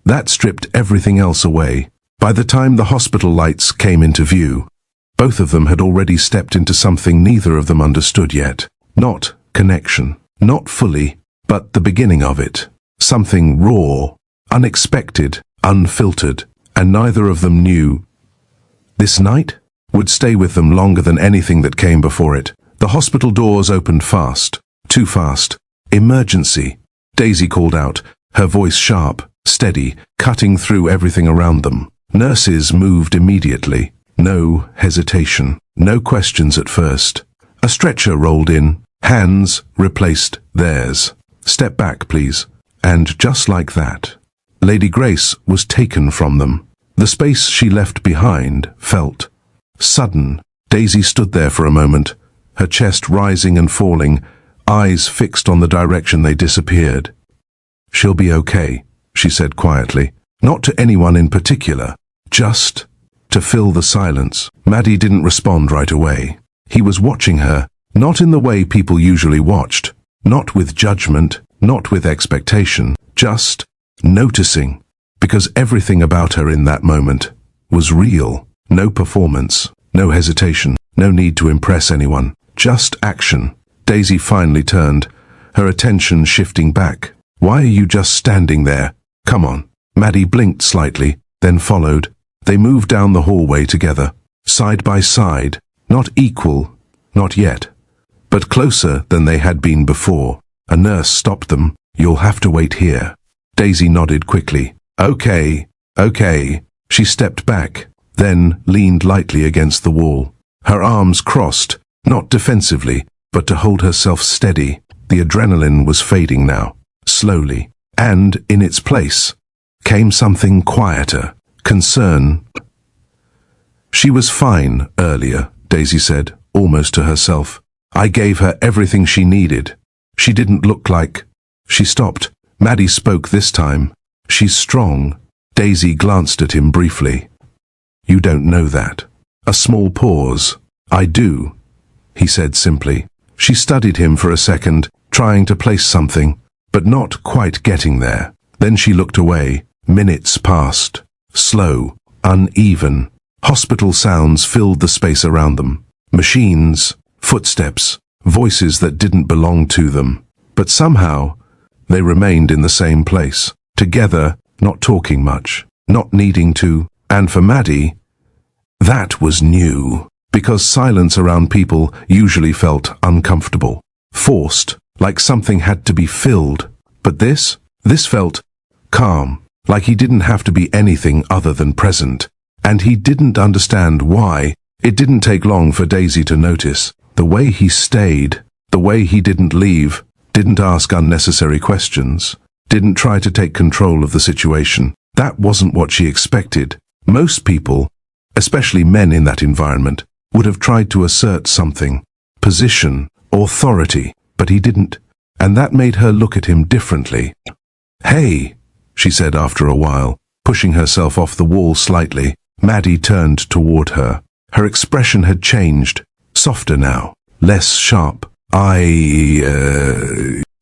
that stripped everything else away. By the time the hospital lights came into view, both of them had already stepped into something neither of them understood yet. Not connection, not fully, but the beginning of it. Something raw, unexpected, unfiltered, and neither of them knew. This night would stay with them longer than anything that came before it. The hospital doors opened fast, too fast. Emergency, Daisy called out, her voice sharp, steady, cutting through everything around them. Nurses moved immediately. No hesitation, no questions at first. A stretcher rolled in, hands replaced theirs. Step back, please. And just like that, Lady Grace was taken from them. The space she left behind felt sudden. Daisy stood there for a moment, her chest rising and falling, eyes fixed on the direction they disappeared. "She'll be okay," she said quietly, not to anyone in particular, just to fill the silence. Maddie didn't respond right away. He was watching her, not in the way people usually watched, not with judgment, not with expectation, just noticing, because everything about her in that moment was real. No performance, no hesitation, no need to impress anyone, just action. Daisy finally turned, her attention shifting back. "Why are you just standing there? Come on." Maddie blinked slightly, then followed. They moved down the hallway together, side by side, not equal, not yet, but closer than they had been before. A nurse stopped them. "You'll have to wait here." Daisy nodded quickly. Okay. She stepped back, then leaned lightly against the wall. Her arms crossed, not defensively, but to hold herself steady. The adrenaline was fading now, slowly, and in its place came something quieter, concern. "She was fine earlier," Daisy said, almost to herself. "I gave her everything she needed. She didn't look like—" She stopped. Maddie spoke this time. "She's strong." Daisy glanced at him briefly. "You don't know that." A small pause. "I do," he said simply. She studied him for a second, trying to place something, but not quite getting there. Then she looked away. Minutes passed. Slow, uneven. Hospital sounds filled the space around them. Machines, footsteps, voices that didn't belong to them. But somehow, they remained in the same place, together, not talking much, not needing to. And for Maddie, that was new, because silence around people usually felt uncomfortable, forced, like something had to be filled. But this felt calm, like he didn't have to be anything other than present. And he didn't understand why. It didn't take long for Daisy to notice. The way he stayed, the way he didn't leave, didn't ask unnecessary questions, didn't try to take control of the situation. That wasn't what she expected. Most people, especially men in that environment, would have tried to assert something, position, authority, but he didn't, and that made her look at him differently. "Hey," she said after a while, pushing herself off the wall slightly. Maddie turned toward her. Her expression had changed, softer now, less sharp.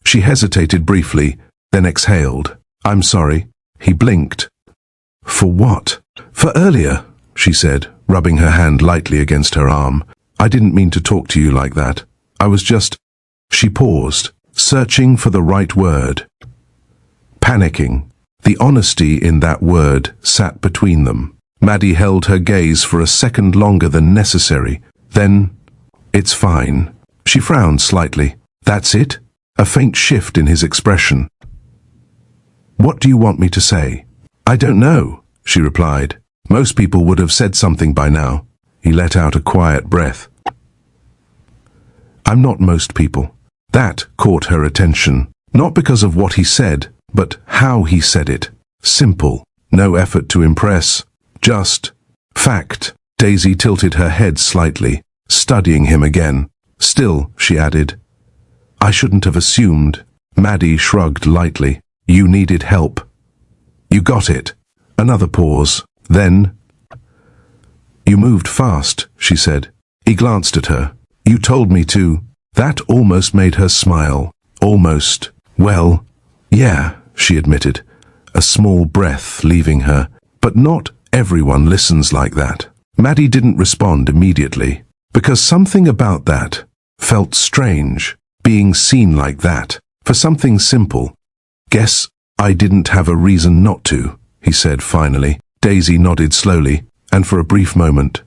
She hesitated briefly, then exhaled. "I'm sorry." He blinked. "For what?" "For earlier," she said, rubbing her hand lightly against her arm. "I didn't mean to talk to you like that. I was just—" She paused, searching for the right word. Panicking. The honesty in that word sat between them. Maddie held her gaze for a second longer than necessary. Then, "It's fine." She frowned slightly. "That's it?" A faint shift in his expression. "What do you want me to say?" "I don't know," she replied. Most people would have said something by now. He let out a quiet breath. "I'm not most people." That caught her attention, not because of what he said, but how he said it. Simple, no effort to impress, just fact. Daisy tilted her head slightly, studying him again. "Still," she added, "I shouldn't have assumed." Maddie shrugged lightly. "You needed help." "You got it." Another pause. Then, "You moved fast," she said. He glanced at her. "You told me to." That almost made her smile. Almost. "Well, yeah," she admitted, a small breath leaving her. "But not everyone listens like that." Maddie didn't respond immediately, because something about that felt strange, being seen like that, for something simple. "Guess I didn't have a reason not to," he said finally. Daisy nodded slowly, and for a brief moment,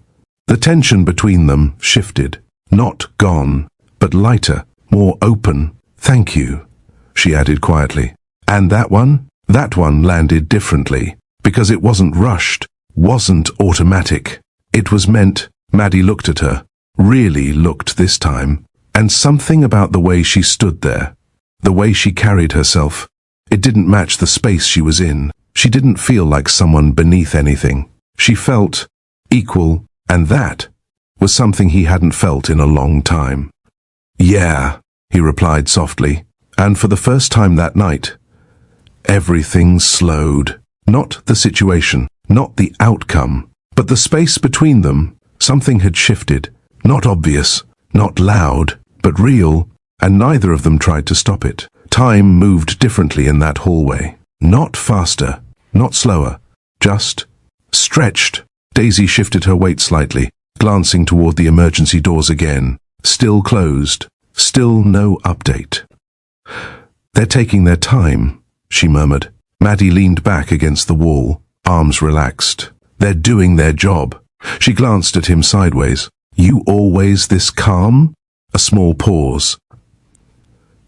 the tension between them shifted. Not gone, but lighter, more open. "Thank you." she added quietly. And that one? That one landed differently, because it wasn't rushed, wasn't automatic. It was meant. Maddie looked at her, really looked this time, and something about the way she stood there, the way she carried herself, it didn't match the space she was in. She didn't feel like someone beneath anything. She felt equal, and that was something he hadn't felt in a long time. Yeah, he replied softly, and for the first time that night, everything slowed. Not the situation, not the outcome, but the space between them. Something had shifted, not obvious, not loud, but real, and neither of them tried to stop it. Time moved differently in that hallway. Not faster, not slower, just stretched. Daisy shifted her weight slightly, glancing toward the emergency doors again. Still closed, still no update. They're taking their time, she murmured. Maddie leaned back against the wall, arms relaxed. They're doing their job. She glanced at him sideways. You always this calm? A small pause.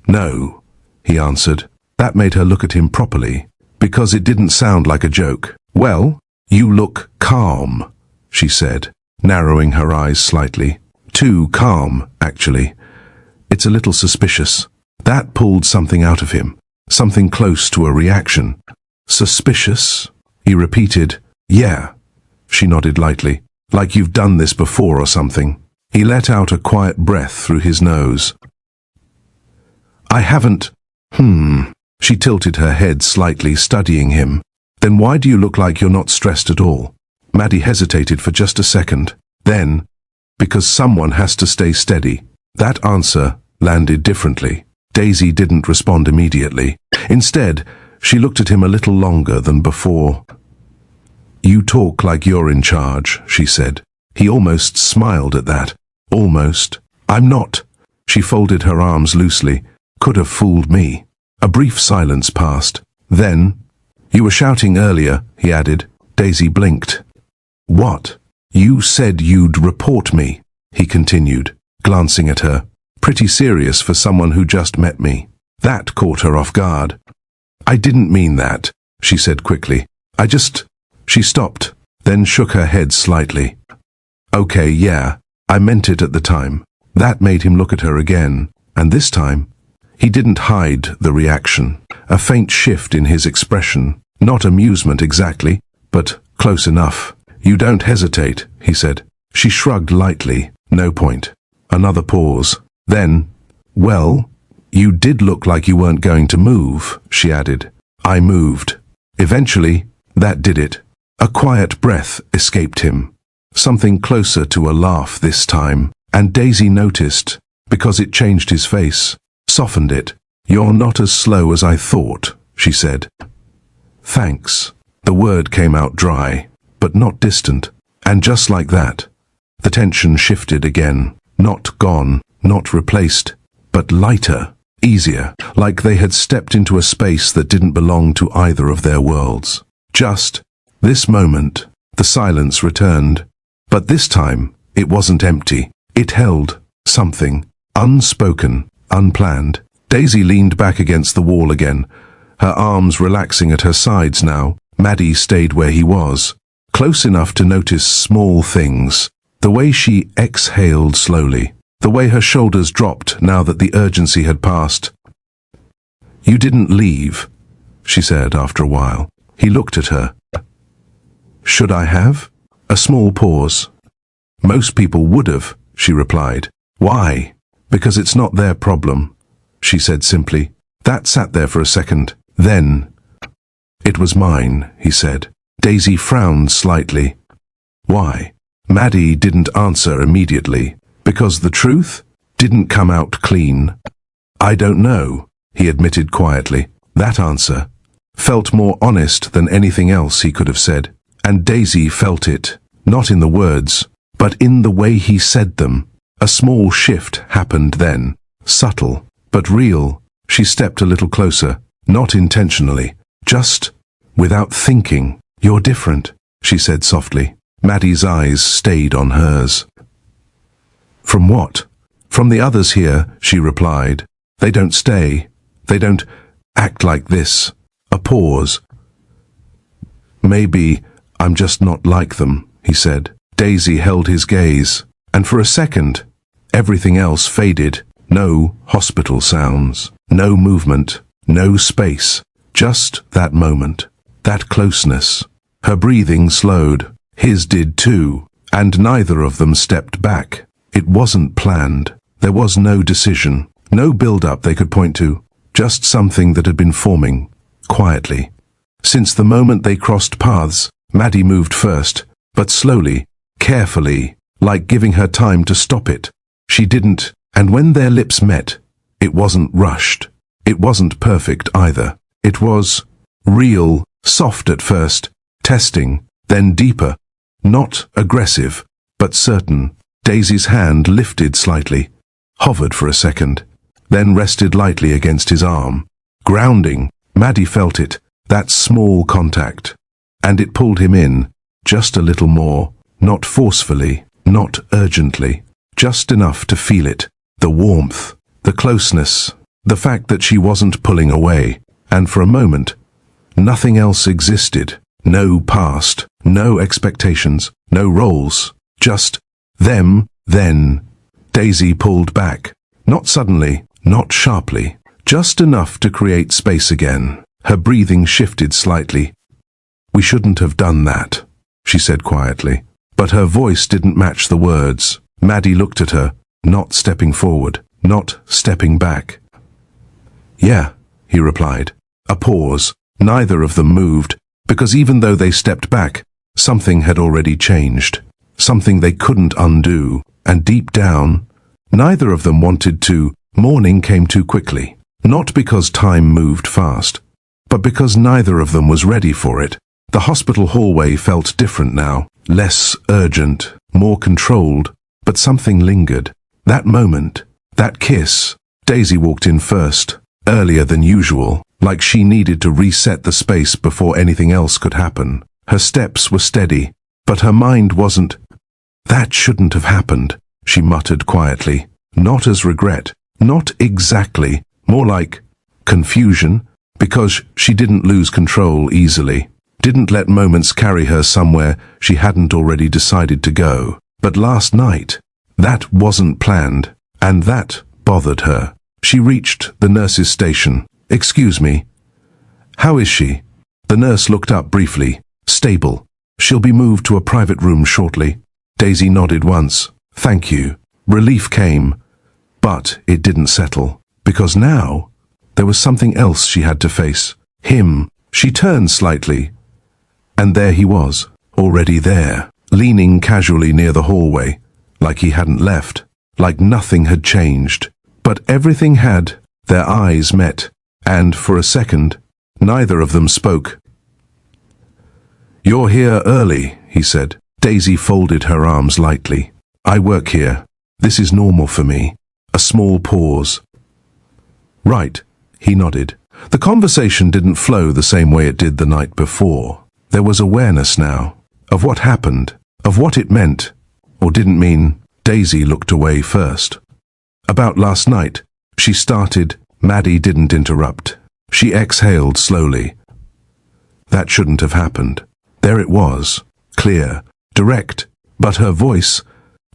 No, he answered. That made her look at him properly, because it didn't sound like a joke. Well, you look calm, she said, narrowing her eyes slightly. Too calm, actually. It's a little suspicious. That pulled something out of him, something close to a reaction. Suspicious? He repeated. Yeah. She nodded lightly. Like you've done this before or something. He let out a quiet breath through his nose. I haven't. She tilted her head slightly, studying him. Then why do you look like you're not stressed at all? Maddie hesitated for just a second. Then, because someone has to stay steady. That answer landed differently. Daisy didn't respond immediately. Instead, she looked at him a little longer than before. You talk like you're in charge, she said. He almost smiled at that. Almost. I'm not. She folded her arms loosely. Could have fooled me. A brief silence passed. Then, you were shouting earlier, he added. Daisy blinked. What? You said you'd report me, he continued, glancing at her. Pretty serious for someone who just met me. That caught her off guard. I didn't mean that, she said quickly. She stopped, then shook her head slightly. Okay, yeah, I meant it at the time. That made him look at her again, and this time, he didn't hide the reaction. A faint shift in his expression, not amusement exactly, but close enough. You don't hesitate, he said. She shrugged lightly. No point. Another pause. Then, well, you did look like you weren't going to move, she added. I moved. Eventually, that did it. A quiet breath escaped him. Something closer to a laugh this time, and Daisy noticed, because it changed his face, softened it. You're not as slow as I thought, she said. Thanks. The word came out dry, but not distant. And just like that, the tension shifted again. Not gone, not replaced, but lighter, easier, like they had stepped into a space that didn't belong to either of their worlds. Just this moment, the silence returned. But this time, it wasn't empty. It held something, unspoken, unplanned. Daisy leaned back against the wall again, her arms relaxing at her sides now. Maddie stayed where he was, close enough to notice small things. The way she exhaled slowly, the way her shoulders dropped now that the urgency had passed. You didn't leave, she said after a while. He looked at her. Should I have? A small pause. Most people would have, she replied. Why? Because it's not their problem, she said simply. That sat there for a second. Then, it was mine, he said. Daisy frowned slightly. Why? Maddie didn't answer immediately, because the truth didn't come out clean. I don't know, he admitted quietly. That answer felt more honest than anything else he could have said. And Daisy felt it, not in the words, but in the way he said them. A small shift happened then, subtle, but real. She stepped a little closer, not intentionally, just without thinking. You're different, she said softly. Maddie's eyes stayed on hers. From what? From the others here, she replied. They don't stay. They don't act like this. A pause. Maybe I'm just not like them, he said. Daisy held his gaze, and for a second, everything else faded. No hospital sounds, no movement, no space, just that moment, that closeness. Her breathing slowed, his did too, and neither of them stepped back. It wasn't planned. There was no decision, no build-up they could point to, just something that had been forming, quietly. Since the moment they crossed paths, Maddie moved first, but slowly, carefully, like giving her time to stop it. She didn't, and when their lips met, it wasn't rushed. It wasn't perfect either. It was real, soft at first, testing, then deeper, not aggressive, but certain. Daisy's hand lifted slightly, hovered for a second, then rested lightly against his arm. Grounding, Maddie felt it, that small contact, and it pulled him in, just a little more, not forcefully, not urgently, just enough to feel it, the warmth, the closeness, the fact that she wasn't pulling away, and for a moment, nothing else existed, no past, no expectations, no roles, just them, then. Daisy pulled back, not suddenly, not sharply, just enough to create space again. Her breathing shifted slightly. "We shouldn't have done that," she said quietly, but her voice didn't match the words. Maddie looked at her, not stepping forward, not stepping back. "Yeah," he replied. A pause. Neither of them moved, because even though they stepped back, something had already changed, something they couldn't undo, and deep down, neither of them wanted to. Morning came too quickly, not because time moved fast, but because neither of them was ready for it. The hospital hallway felt different now, less urgent, more controlled, but something lingered. That moment, that kiss. Daisy walked in first, earlier than usual, like she needed to reset the space before anything else could happen. Her steps were steady, but her mind wasn't. "That shouldn't have happened," she muttered quietly, not as regret, not exactly, more like confusion, because she didn't lose control easily, didn't let moments carry her somewhere she hadn't already decided to go. But last night, that wasn't planned, and that bothered her. She reached the nurse's station. "Excuse me. How is she?" The nurse looked up briefly. "Stable. She'll be moved to a private room shortly." Daisy nodded once. "Thank you." Relief came, but it didn't settle, because now there was something else she had to face. Him. She turned slightly, and there he was, already there, leaning casually near the hallway, like he hadn't left, like nothing had changed. But everything had. Their eyes met, and for a second, neither of them spoke. "You're here early," he said. Daisy folded her arms lightly. "I work here. This is normal for me." A small pause. "Right," he nodded. The conversation didn't flow the same way it did the night before. There was awareness now, of what happened, of what it meant, or didn't mean. Daisy looked away first. "About last night," she started. Maddie didn't interrupt. She exhaled slowly. "That shouldn't have happened." There it was, clear, direct, but her voice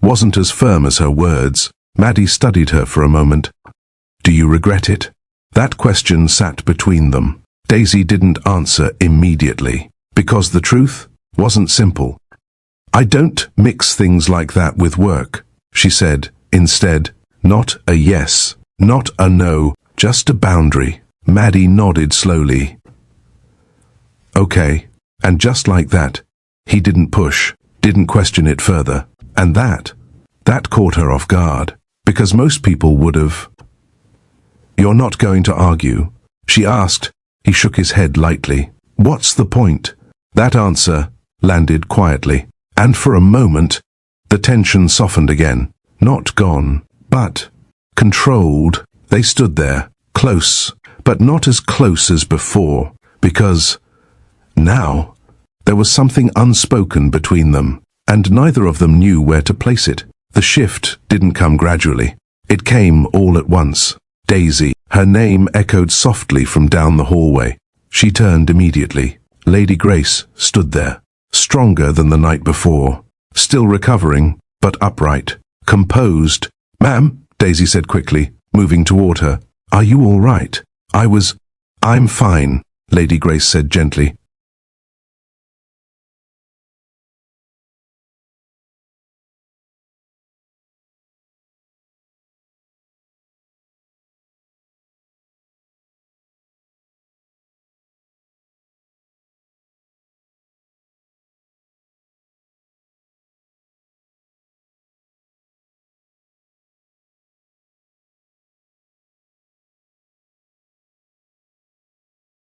wasn't as firm as her words. Maddie studied her for a moment. "Do you regret it?" That question sat between them. Daisy didn't answer immediately, because the truth wasn't simple. "I don't mix things like that with work," she said, instead. Not a yes, not a no, just a boundary. Maddie nodded slowly. "Okay." And just like that, he didn't push, didn't question it further. And that caught her off guard, because most people would have. "You're not going to argue?" she asked. He shook his head lightly. "What's the point?" That answer landed quietly, and for a moment, the tension softened again. Not gone, but controlled. They stood there, close, but not as close as before, because now there was something unspoken between them, and neither of them knew where to place it. The shift didn't come gradually. It came all at once. Daisy Her name echoed softly from down the hallway. She turned immediately. Lady Grace stood there, stronger than the night before, still recovering, but upright, composed. "Ma'am," Daisy said quickly, moving toward her. "Are you all right?" "I'm fine," Lady Grace said gently.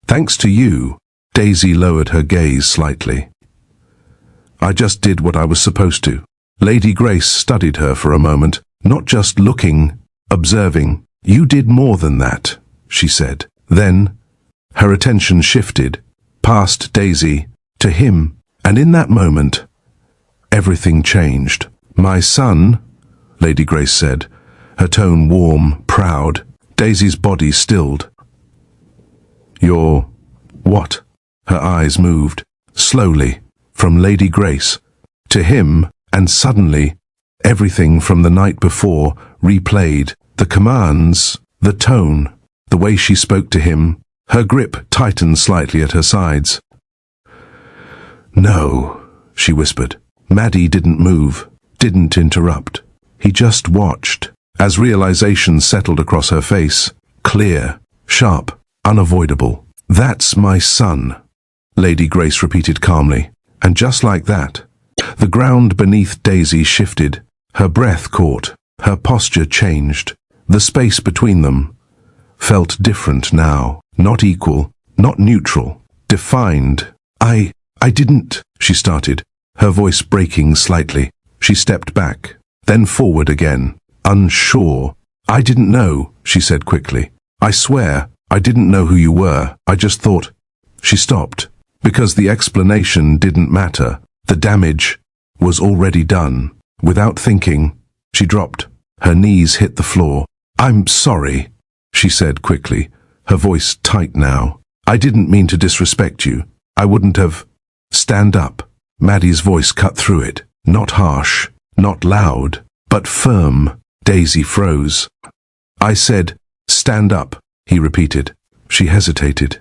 "Thanks to you," Daisy lowered her gaze slightly. "I just did what I was supposed to." Lady Grace studied her for a moment, not just looking, observing. "You did more than that," she said. Then, her attention shifted, past Daisy, to him, and in that moment, everything changed. "My son," Lady Grace said, her tone warm, proud. Daisy's body stilled. "You're what?" Her eyes moved, slowly, from Lady Grace to him, and suddenly, everything from the night before replayed. The commands, the tone, the way she spoke to him. Her grip tightened slightly at her sides. "No," she whispered. Maddie didn't move, didn't interrupt. He just watched, as realization settled across her face, clear, sharp, unavoidable. "That's my son," Lady Grace repeated calmly, and just like that, the ground beneath Daisy shifted, her breath caught, her posture changed. The space between them felt different now, not equal, not neutral, defined. I didn't," she started, her voice breaking slightly. She stepped back, then forward again, unsure. "I didn't know," she said quickly. "I swear, I didn't know who you were. I just thought—" She stopped, because the explanation didn't matter. The damage was already done. Without thinking, she dropped. Her knees hit the floor. "I'm sorry," she said quickly, her voice tight now. "I didn't mean to disrespect you. I wouldn't have—" "Stand up." Maddie's voice cut through it. Not harsh, not loud, but firm. Daisy froze. "I said, stand up," he repeated. She hesitated,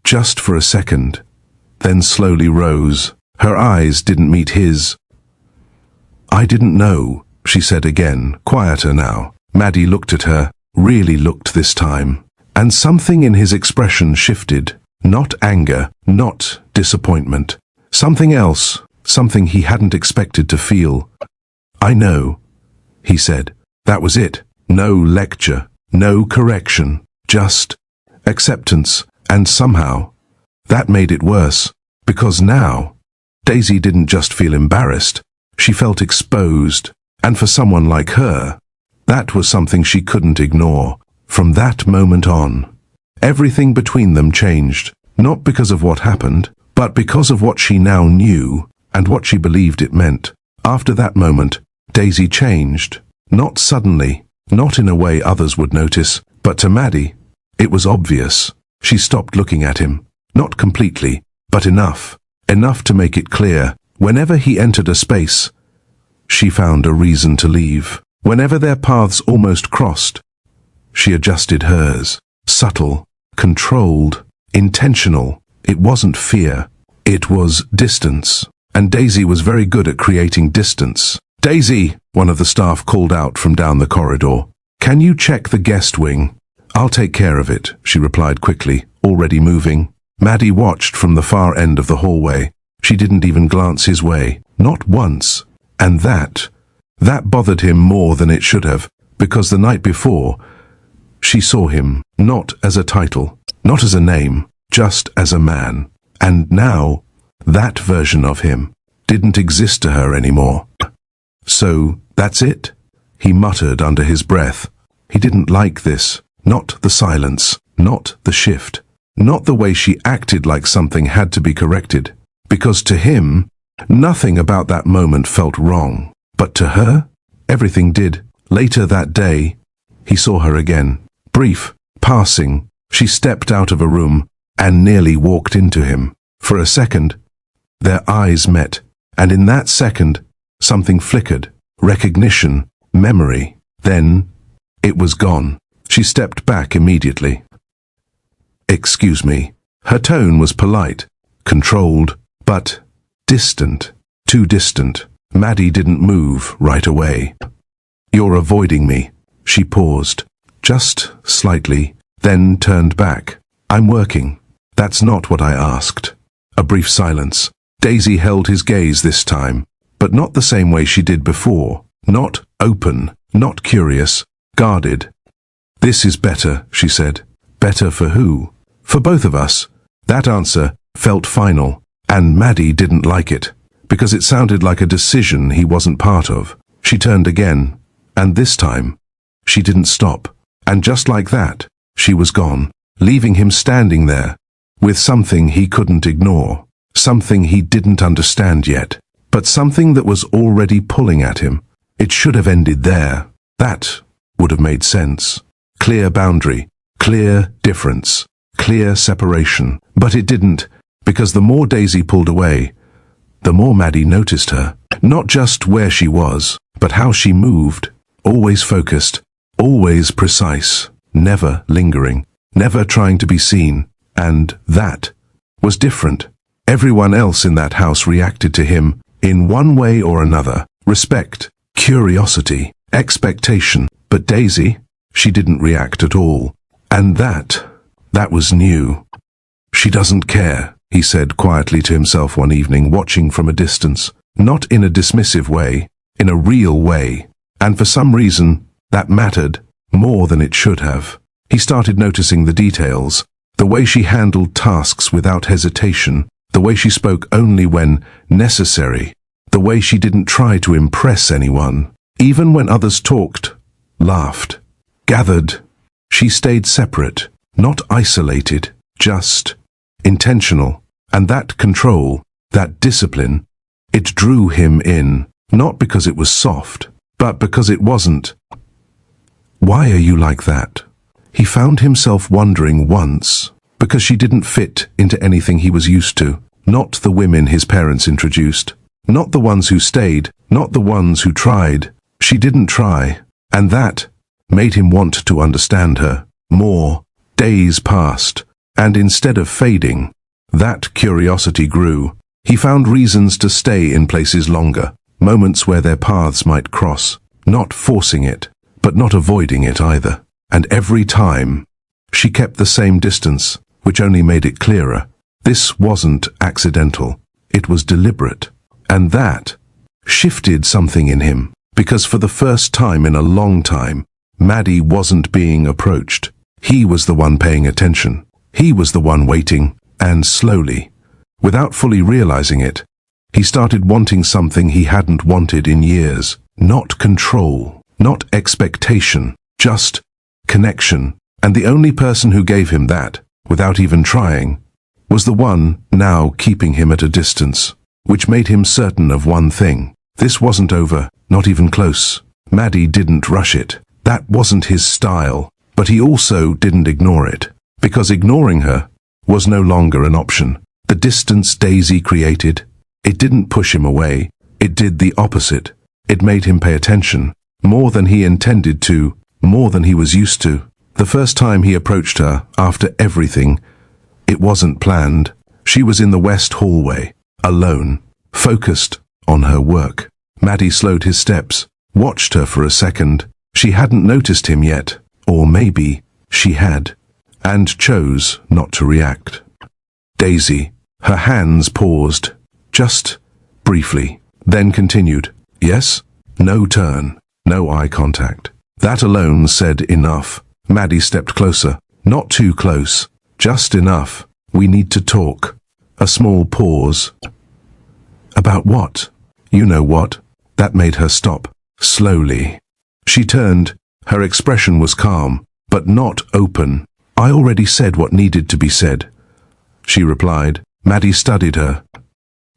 just for a second, then slowly rose. Her eyes didn't meet his. "I didn't know," she said again, quieter now. Maddie looked at her, really looked this time, and something in his expression shifted. Not anger, not disappointment. Something else, something he hadn't expected to feel. "I know," he said. That was it. No lecture, no correction, just acceptance. And somehow, that made it worse, because now, Daisy didn't just feel embarrassed, she felt exposed, and for someone like her, that was something she couldn't ignore. From that moment on, everything between them changed, not because of what happened, but because of what she now knew and what she believed it meant. After that moment, Daisy changed, not suddenly, not in a way others would notice, but to Maddie, it was obvious. She stopped looking at him, not completely, but enough to make it clear. Whenever he entered a space, she found a reason to leave. Whenever their paths almost crossed, she adjusted hers. Subtle, controlled, intentional. It wasn't fear, it was distance. And Daisy was very good at creating distance. "Daisy," one of the staff called out from down the corridor. "Can you check the guest wing?" "I'll take care of it," she replied quickly, already moving. Maddie watched from the far end of the hallway. She didn't even glance his way, not once. And that bothered him more than it should have, because the night before, she saw him not as a title, not as a name, just as a man. And now, that version of him didn't exist to her anymore. "So, that's it?" he muttered under his breath. He didn't like this. Not the silence, not the shift, not the way she acted like something had to be corrected. Because to him, nothing about that moment felt wrong. But to her, everything did. Later that day, he saw her again. Brief, passing, she stepped out of a room and nearly walked into him. For a second, their eyes met, and in that second, something flickered. Recognition, memory. Then, it was gone. She stepped back immediately. "Excuse me." Her tone was polite, controlled, but distant. Too distant. Maddie didn't move right away. "You're avoiding me." She paused, just slightly, then turned back. "I'm working." "That's not what I asked." A brief silence. Daisy held his gaze this time, but not the same way she did before. Not open, not curious, guarded. "This is better," she said. "Better for who?" "For both of us." That answer felt final, and Maddie didn't like it, because it sounded like a decision he wasn't part of. She turned again, and this time, she didn't stop. And just like that, she was gone, leaving him standing there, with something he couldn't ignore, something he didn't understand yet, but something that was already pulling at him. It should have ended there. That would have made sense. Clear boundary, clear difference, clear separation. But it didn't, because the more Daisy pulled away, the more Maddie noticed her. Not just where she was, but how she moved, always focused, always precise, never lingering, never trying to be seen. And that was different. Everyone else in that house reacted to him in one way or another. Respect, curiosity, expectation. But Daisy, she didn't react at all. And that was new. "She doesn't care," he said quietly to himself one evening, watching from a distance. Not in a dismissive way, in a real way. And for some reason, that mattered more than it should have. He started noticing the details. The way she handled tasks without hesitation, the way she spoke only when necessary, the way she didn't try to impress anyone. Even when others talked, laughed, gathered, she stayed separate, not isolated, just intentional. And that control, that discipline, it drew him in, not because it was soft, but because it wasn't. "Why are you like that?" He found himself wondering once, because she didn't fit into anything he was used to. Not the women his parents introduced. Not the ones who stayed. Not the ones who tried. She didn't try. And that made him want to understand her more. Days passed, and instead of fading, that curiosity grew. He found reasons to stay in places longer, moments where their paths might cross, not forcing it, but not avoiding it either. And every time, she kept the same distance, which only made it clearer. This wasn't accidental. It was deliberate. And that shifted something in him, because for the first time in a long time, Maddie wasn't being approached. He was the one paying attention. He was the one waiting, and slowly, without fully realizing it, he started wanting something he hadn't wanted in years. Not control, not expectation, just connection. And the only person who gave him that, without even trying, was the one now keeping him at a distance, which made him certain of one thing. This wasn't over, not even close. Maddie didn't rush it. That wasn't his style, but he also didn't ignore it, because ignoring her was no longer an option. The distance Daisy created, it didn't push him away. It did the opposite. It made him pay attention, more than he intended to, more than he was used to. The first time he approached her, after everything, it wasn't planned. She was in the west hallway, alone, focused on her work. Maddie slowed his steps, watched her for a second. She hadn't noticed him yet, or maybe she had, and chose not to react. Daisy, her hands paused, just briefly, then continued. Yes? No turn, no eye contact. That alone said enough. Maddie stepped closer, not too close, just enough. We need to talk. A small pause. About what? You know what? That made her stop, slowly. She turned. Her expression was calm, but not open. I already said what needed to be said, she replied. Maddie studied her.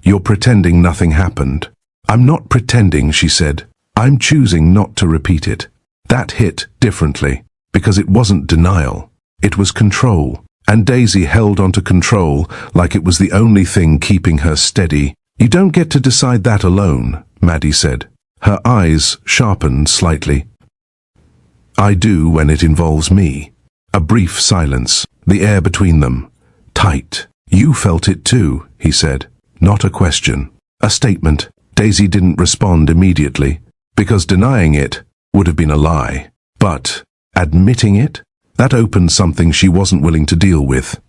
You're pretending nothing happened. I'm not pretending, she said. I'm choosing not to repeat it. That hit differently, because it wasn't denial. It was control. And Daisy held onto control like it was the only thing keeping her steady. "You don't get to decide that alone," Maddie said. Her eyes sharpened slightly. "I do when it involves me." A brief silence, the air between them tight. "You felt it too," he said. Not a question, a statement. Daisy didn't respond immediately, because denying it would have been a lie. But admitting it? That opened something she wasn't willing to deal with.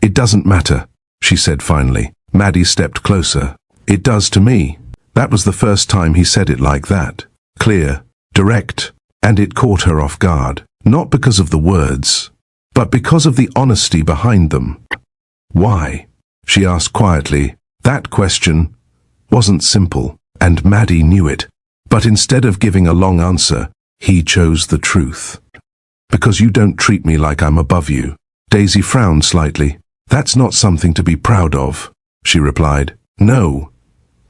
"It doesn't matter," she said finally. Maddie stepped closer. "It does to me." That was the first time he said it like that. Clear, direct, and it caught her off guard. Not because of the words, but because of the honesty behind them. "Why?" she asked quietly. That question wasn't simple, and Maddie knew it. But instead of giving a long answer, he chose the truth. "Because you don't treat me like I'm above you." Daisy frowned slightly. "That's not something to be proud of," she replied. "No,"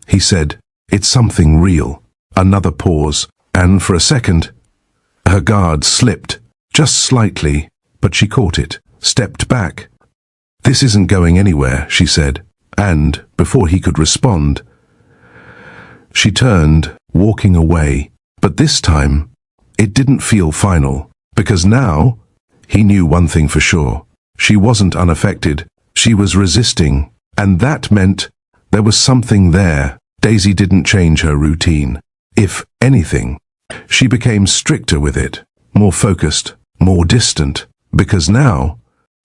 he said. "It's something real." Another pause, and for a second, her guard slipped, just slightly, but she caught it, stepped back. "This isn't going anywhere," she said, and, before he could respond, she turned, walking away. But this time, it didn't feel final. Because now, he knew one thing for sure. She wasn't unaffected. She was resisting. And that meant there was something there. Daisy didn't change her routine. If anything, she became stricter with it, more focused, more distant. Because now,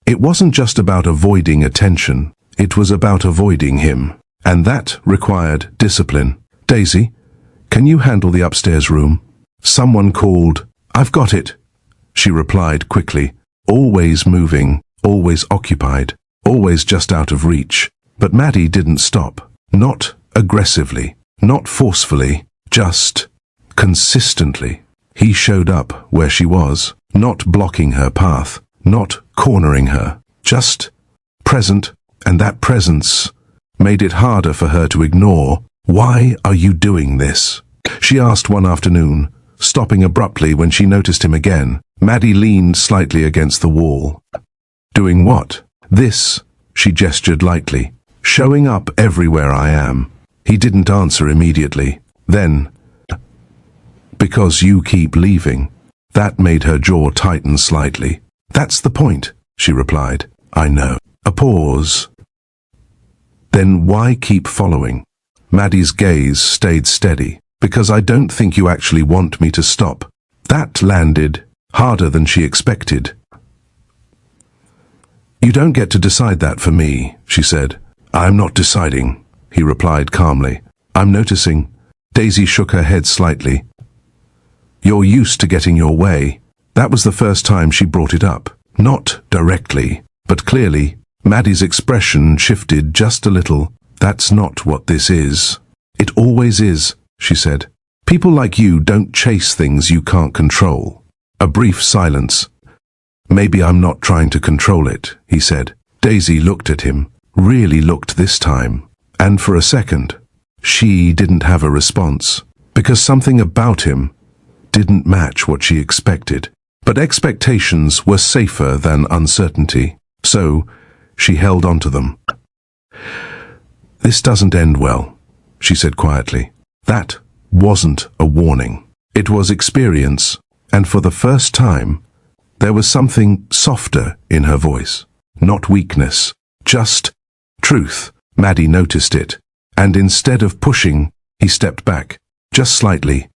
it wasn't just about avoiding attention. It was about avoiding him. And that required discipline. "Daisy, can you handle the upstairs room?" Someone called. "I've got it," she replied quickly, always moving, always occupied, always just out of reach. But Maddie didn't stop. Not aggressively, not forcefully, just consistently. He showed up where she was, not blocking her path, not cornering her, just present, and that presence made it harder for her to ignore. "Why are you doing this?" she asked one afternoon, stopping abruptly when she noticed him again. Maddie leaned slightly against the wall. "Doing what?" "This," she gestured lightly. "Showing up everywhere I am." He didn't answer immediately. Then, "Because you keep leaving." That made her jaw tighten slightly. "That's the point," she replied. "I know." A pause. "Then why keep following?" Maddie's gaze stayed steady. "Because I don't think you actually want me to stop." That landed harder than she expected. "You don't get to decide that for me," she said. "I'm not deciding," he replied calmly. "I'm noticing." Daisy shook her head slightly. "You're used to getting your way." That was the first time she brought it up. Not directly, but clearly. Maddie's expression shifted just a little. "That's not what this is." "It always is," she said. "People like you don't chase things you can't control." A brief silence. "Maybe I'm not trying to control it," he said. Daisy looked at him, really looked this time. And for a second, she didn't have a response, because something about him didn't match what she expected. But expectations were safer than uncertainty, so she held on to them. "This doesn't end well," she said quietly. That wasn't a warning. It was experience, and for the first time, there was something softer in her voice. Not weakness, just truth. Maddie noticed it, and instead of pushing, he stepped back, just slightly.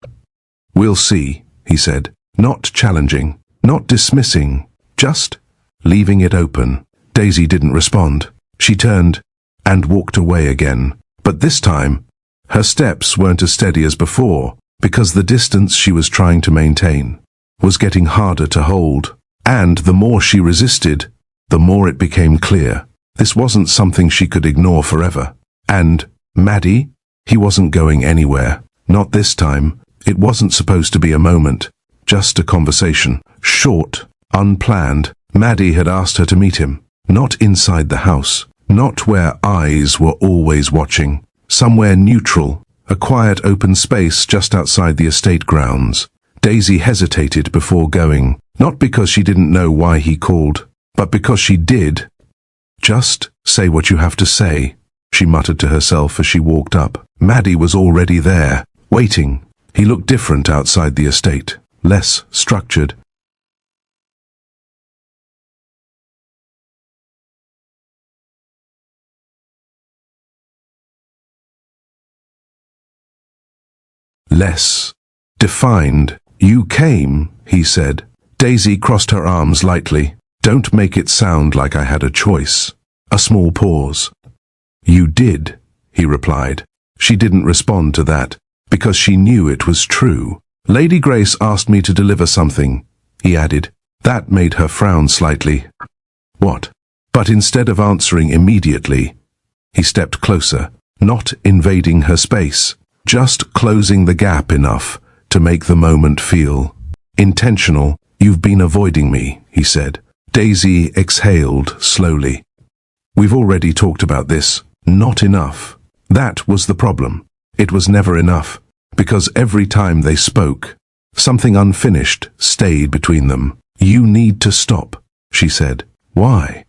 "We'll see," he said, not challenging, not dismissing, just leaving it open. Daisy didn't respond. She turned and walked away again. But this time, her steps weren't as steady as before, because the distance she was trying to maintain was getting harder to hold. And the more she resisted, the more it became clear. This wasn't something she could ignore forever. And Maddie, he wasn't going anywhere. Not this time. It wasn't supposed to be a moment, just a conversation. Short, unplanned. Maddie had asked her to meet him. Not inside the house. Not where eyes were always watching. Somewhere neutral. A quiet open space just outside the estate grounds. Daisy hesitated before going. Not because she didn't know why he called, but because she did. Just say what you have to say, she muttered to herself as she walked up. Maddie was already there, waiting. He looked different outside the estate, less structured. Less defined. You came, he said. Daisy crossed her arms lightly. Don't make it sound like I had a choice. A small pause. You did, he replied. She didn't respond to that, because she knew it was true. Lady Grace asked me to deliver something, he added. That made her frown slightly. What? But instead of answering immediately, he stepped closer, not invading her space, just closing the gap enough to make the moment feel intentional. You've been avoiding me, he said. Daisy exhaled slowly. We've already talked about this. Not enough. That was the problem. It was never enough, because every time they spoke, something unfinished stayed between them. You need to stop, she said. Why?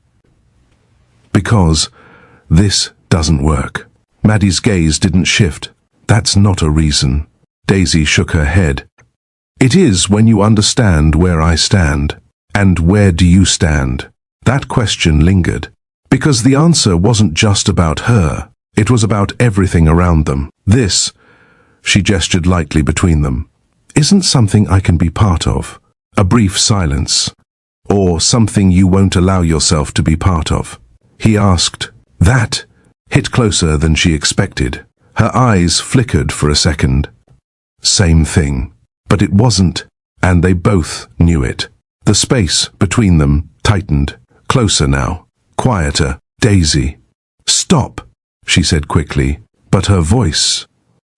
Because this doesn't work. Maddie's gaze didn't shift. That's not a reason. Daisy shook her head. It is when you understand where I stand. And where do you stand? That question lingered, because the answer wasn't just about her. It was about everything around them. This, she gestured lightly between them, isn't something I can be part of. A brief silence. Or something you won't allow yourself to be part of. He asked. That hit closer than she expected. Her eyes flickered for a second. Same thing. But it wasn't, and they both knew it. The space between them tightened. Closer now. Quieter. Daisy. Stop, she said quickly, but her voice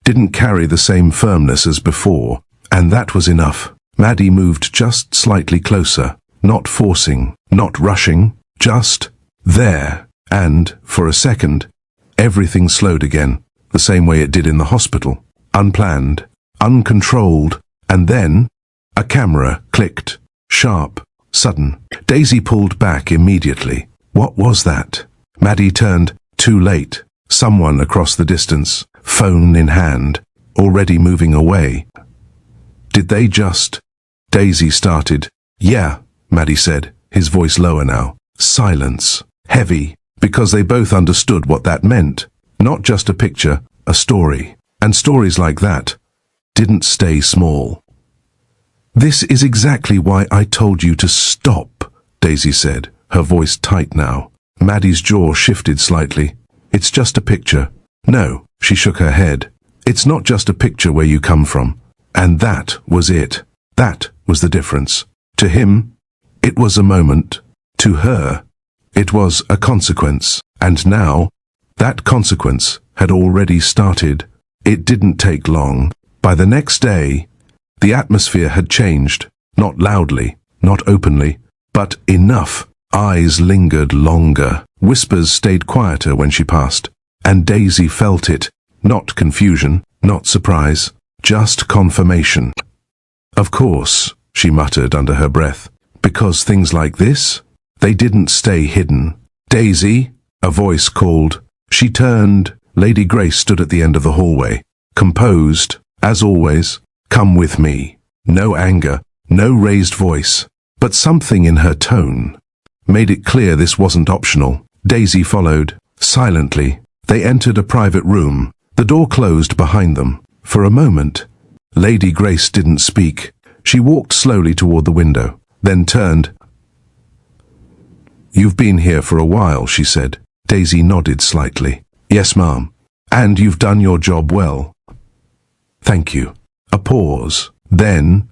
didn't carry the same firmness as before, and that was enough. Maddie moved just slightly closer, not forcing, not rushing, just there, and, for a second, everything slowed again, the same way it did in the hospital. Unplanned, uncontrolled, and then a camera clicked, sharp, sudden. Daisy pulled back immediately. What was that? Maddie turned, too late. Someone across the distance, phone in hand, already moving away. Did they just? Daisy started. Yeah, Maddie said, his voice lower now. Silence. Heavy, because they both understood what that meant. Not just a picture, a story. And stories like that didn't stay small. This is exactly why I told you to stop, Daisy said, her voice tight now. Maddie's jaw shifted slightly. It's just a picture. No, she shook her head. It's not just a picture where you come from. And that was it. That was the difference. To him, it was a moment. To her, it was a consequence. And now, that consequence had already started. It didn't take long. By the next day, the atmosphere had changed. Not loudly, not openly, but enough. Eyes lingered longer. Whispers stayed quieter when she passed. And Daisy felt it. Not confusion, not surprise, just confirmation. Of course, she muttered under her breath, because things like this, they didn't stay hidden. Daisy, a voice called. She turned. Lady Grace stood at the end of the hallway, composed, as always. Come with me. No anger, no raised voice, but something in her tone made it clear this wasn't optional. Daisy followed, silently. They entered a private room. The door closed behind them. For a moment, Lady Grace didn't speak. She walked slowly toward the window, then turned. You've been here for a while, she said. Daisy nodded slightly. Yes, ma'am. And you've done your job well. Thank you. A pause. Then,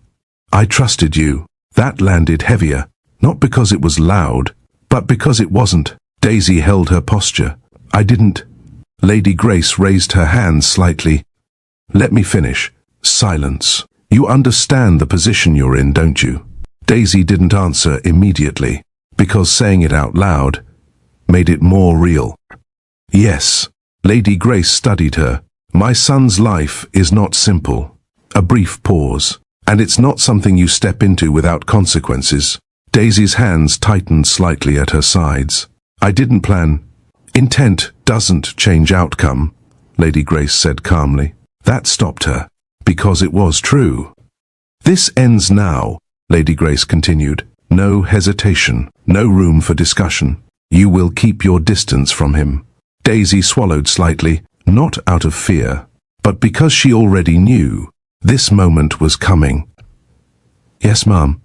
I trusted you. That landed heavier, not because it was loud, but because it wasn't. Daisy held her posture. I didn't. Lady Grace raised her hands slightly. Let me finish. Silence. You understand the position you're in, don't you? Daisy didn't answer immediately, because saying it out loud made it more real. Yes. Lady Grace studied her. My son's life is not simple. A brief pause. And it's not something you step into without consequences. Daisy's hands tightened slightly at her sides. I didn't plan. Intent doesn't change outcome, Lady Grace said calmly. That stopped her, because it was true. This ends now, Lady Grace continued. No hesitation, no room for discussion. You will keep your distance from him. Daisy swallowed slightly, not out of fear, but because she already knew this moment was coming. Yes, Mum,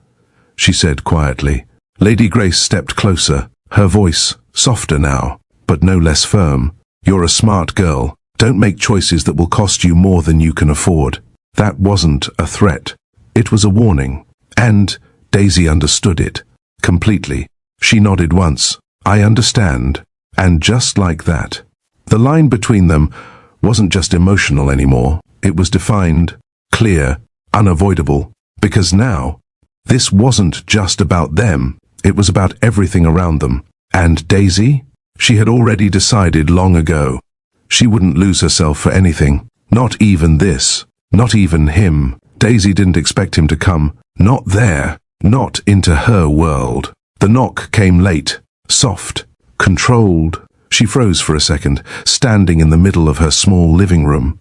she said quietly. Lady Grace stepped closer, her voice softer now, but no less firm. You're a smart girl. Don't make choices that will cost you more than you can afford. That wasn't a threat. It was a warning. And Daisy understood it completely. She nodded once. I understand. And just like that, the line between them wasn't just emotional anymore. It was defined, clear, unavoidable. Because now, this wasn't just about them. It was about everything around them. And Daisy? She had already decided long ago. She wouldn't lose herself for anything. Not even this. Not even him. Daisy didn't expect him to come. Not there. Not into her world. The knock came late. Soft. Controlled. She froze for a second, standing in the middle of her small living room.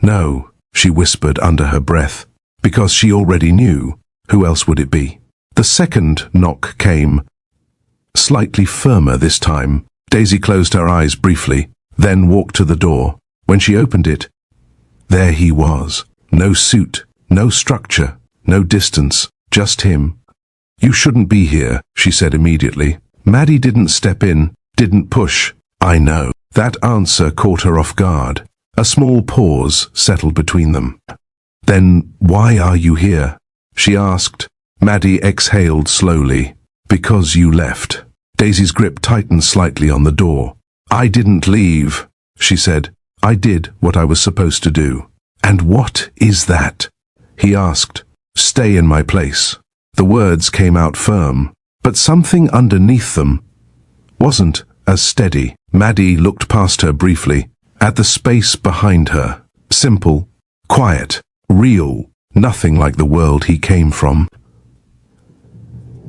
No, she whispered under her breath, because she already knew. Who else would it be? The second knock came. Slightly firmer this time. Daisy closed her eyes briefly, then walked to the door. When she opened it, there he was. No suit, no structure, no distance, just him. You shouldn't be here, she said immediately. Maddie didn't step in, didn't push. I know. That answer caught her off guard. A small pause settled between them. Then why are you here? She asked. Maddie exhaled slowly. Because you left. Daisy's grip tightened slightly on the door. I didn't leave, she said. I did what I was supposed to do. And what is that? He asked. Stay in my place. The words came out firm, but something underneath them wasn't as steady. Maddie looked past her briefly, at the space behind her. Simple, quiet, real, nothing like the world he came from.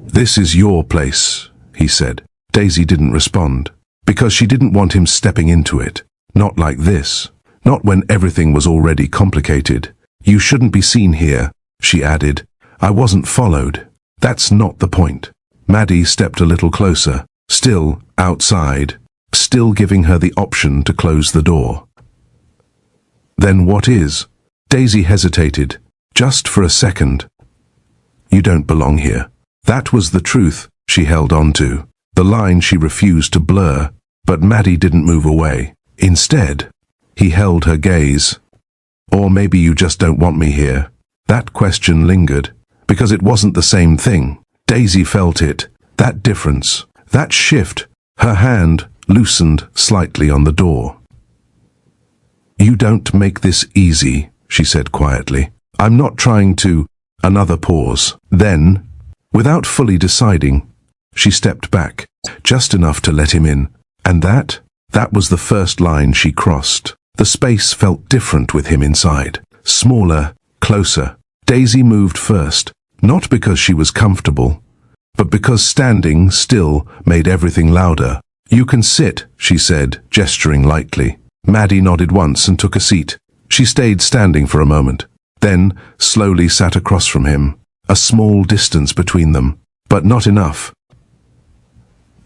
This is your place, he said. Daisy didn't respond, because she didn't want him stepping into it. Not like this. Not when everything was already complicated. You shouldn't be seen here, she added. I wasn't followed. That's not the point. Maddie stepped a little closer, still outside, still giving her the option to close the door. Then what is? Daisy hesitated, just for a second. You don't belong here. That was the truth she held on to, the line she refused to blur, but Maddie didn't move away. Instead, he held her gaze. Or maybe you just don't want me here. That question lingered, because it wasn't the same thing. Daisy felt it, that difference, that shift. Her hand loosened slightly on the door. You don't make this easy, she said quietly. I'm not trying to... Another pause. Then, without fully deciding, she stepped back, just enough to let him in. And that was the first line she crossed. The space felt different with him inside. Smaller, closer. Daisy moved first, not because she was comfortable, but because standing still made everything louder. You can sit, she said, gesturing lightly. Maddie nodded once and took a seat. She stayed standing for a moment, then slowly sat across from him. A small distance between them, but not enough.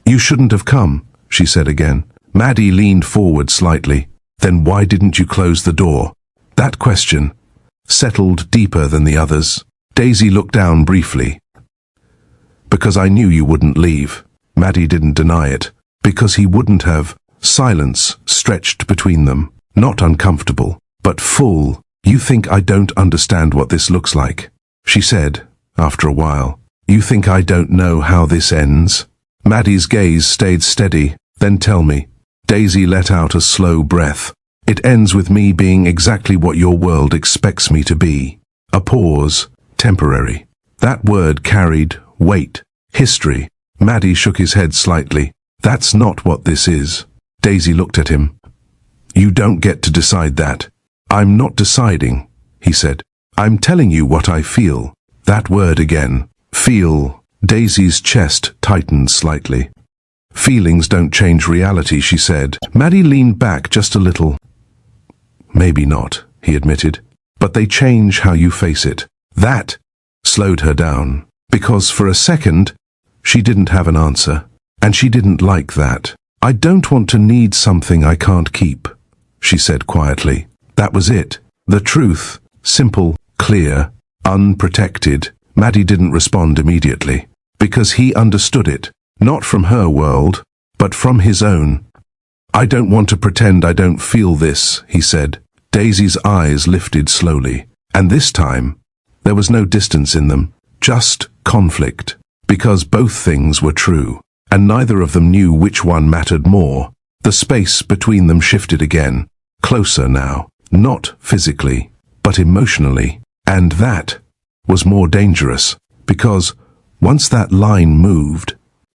You shouldn't have come, she said again. Maddie leaned forward slightly. Then why didn't you close the door? That question settled deeper than the others. Daisy looked down briefly. Because I knew you wouldn't leave. Maddie didn't deny it. Because he wouldn't have. Silence stretched between them. Not uncomfortable, but full. You think I don't understand what this looks like, she said, after a while. You think I don't know how this ends? Maddie's gaze stayed steady. Then tell me. Daisy let out a slow breath. It ends with me being exactly what your world expects me to be. A pause. Temporary. That word carried weight. History. Maddie shook his head slightly. That's not what this is. Daisy looked at him. You don't get to decide that. I'm not deciding, he said. I'm telling you what I feel. That word again. Feel Daisy's chest tightened slightly. Feelings don't change reality, she said. Maddie leaned back just a little. Maybe not, he admitted, but they change how you face it. That slowed her down, because for a second, she didn't have an answer, and she didn't like that. I don't want to need something I can't keep, she said quietly. That was it. The truth, simple, clear, unprotected. Maddie didn't respond immediately, because he understood it, not from her world, but from his own. I don't want to pretend I don't feel this, he said. Daisy's eyes lifted slowly, and this time, there was no distance in them, just conflict, because both things were true, and neither of them knew which one mattered more. The space between them shifted again, closer now, not physically, but emotionally, and that was more dangerous, because once that line moved,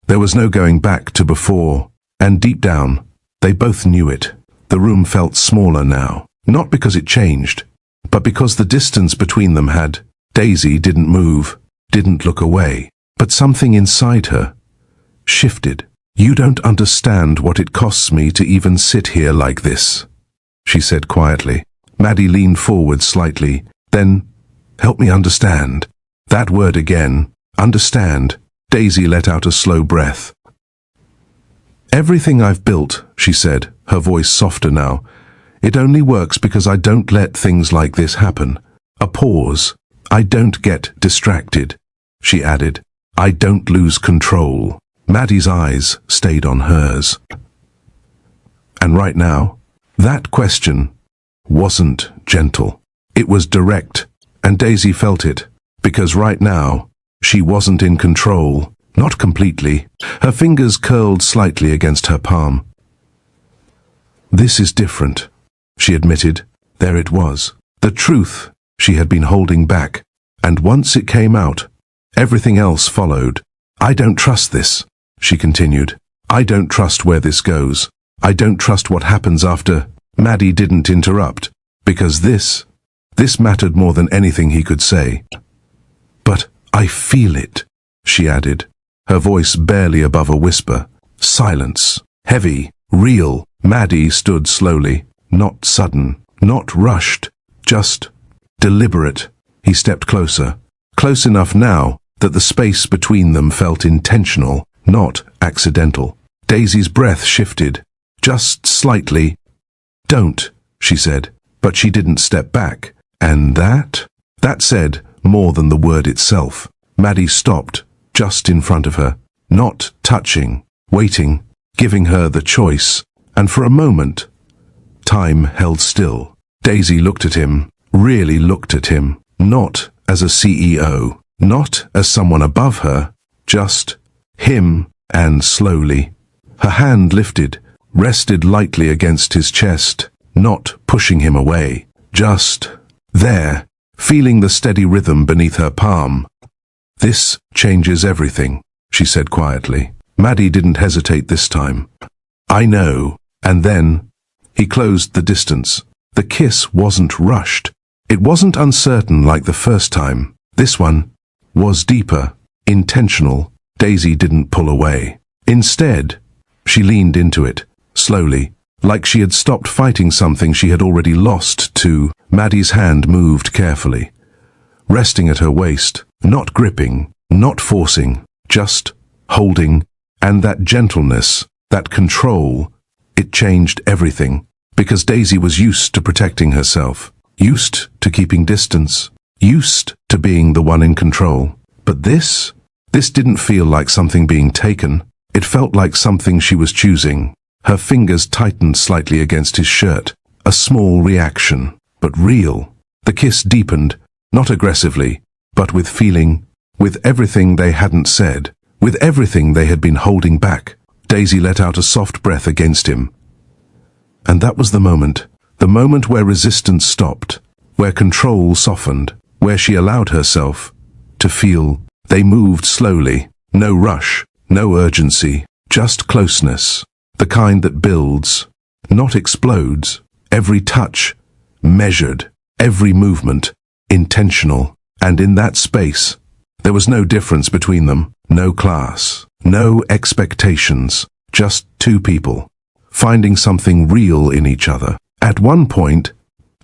there was no going back to before, and deep down, they both knew it. The room felt smaller now, not because it changed, but because the distance between them had. Daisy didn't move, didn't look away, but something inside her shifted. You don't understand what it costs me to even sit here like this, she said quietly. Maddie leaned forward slightly, then, help me understand. That word again, understand. Daisy let out a slow breath. Everything I've built, she said, her voice softer now, it only works because I don't let things like this happen. A pause. I don't get distracted, she added. I don't lose control. Maddie's eyes stayed on hers. And right now, that question wasn't gentle. It was direct, and Daisy felt it, because right now, she wasn't in control, not completely. Her fingers curled slightly against her palm. This is different, she admitted. There it was. The truth she had been holding back, and once it came out, everything else followed. I don't trust this, she continued. I don't trust where this goes. I don't trust what happens after. Maddie didn't interrupt, because this mattered more than anything he could say. But I feel it, she added, her voice barely above a whisper. Silence. Heavy, real. Maddie stood slowly, not sudden, not rushed, just deliberate. He stepped closer, close enough now that the space between them felt intentional, not accidental. Daisy's breath shifted, just slightly. Don't, she said, but she didn't step back. And that said more than the word itself. Maddie stopped, just in front of her, not touching, waiting, giving her the choice, and for a moment, time held still. Daisy looked at him, really looked at him, not as a CEO, not as someone above her, just him, and slowly. Her hand lifted, rested lightly against his chest, not pushing him away, just there, feeling the steady rhythm beneath her palm. This changes everything, she said quietly. Maddie didn't hesitate this time. I know. And then, he closed the distance. The kiss wasn't rushed. It wasn't uncertain like the first time. This one was deeper, intentional. Daisy didn't pull away. Instead, she leaned into it, slowly, like she had stopped fighting something she had already lost to. Maddie's hand moved carefully, resting at her waist, not gripping, not forcing, just holding, and that gentleness, that control, it changed everything, because Daisy was used to protecting herself, used to keeping distance, used to being the one in control. But this didn't feel like something being taken. It felt like something she was choosing. Her fingers tightened slightly against his shirt, a small reaction, but real. The kiss deepened, not aggressively, but with feeling, with everything they hadn't said, with everything they had been holding back. Daisy let out a soft breath against him. And that was the moment where resistance stopped, where control softened, where she allowed herself to feel. They moved slowly, no rush, no urgency, just closeness, the kind that builds, not explodes. Every touch, measured, every movement, intentional, and in that space, there was no difference between them, No class, no expectations, just two people, finding something real in each other. At one point,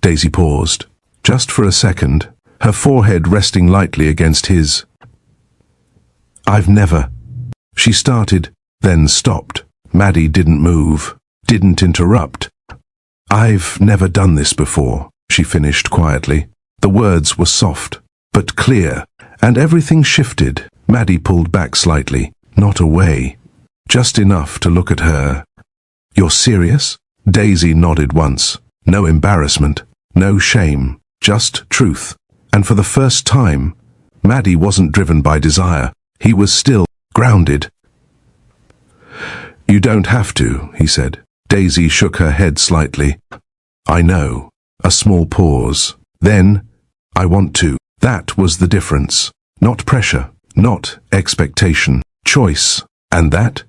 Daisy paused, just for a second, her forehead resting lightly against his. "I've never..." She started, then stopped. Maddie didn't move, didn't interrupt. "I've never done this before," she finished quietly. The words were soft, but clear, and everything shifted. Maddie pulled back slightly, not away, just enough to look at her. "You're serious?" Daisy nodded once. No embarrassment, no shame, just truth. And for the first time, Maddie wasn't driven by desire. He was still grounded. "You don't have to," he said. Daisy shook her head slightly. "I know." A small pause. Then, "I want to." That was the difference. Not pressure, not expectation, choice. And that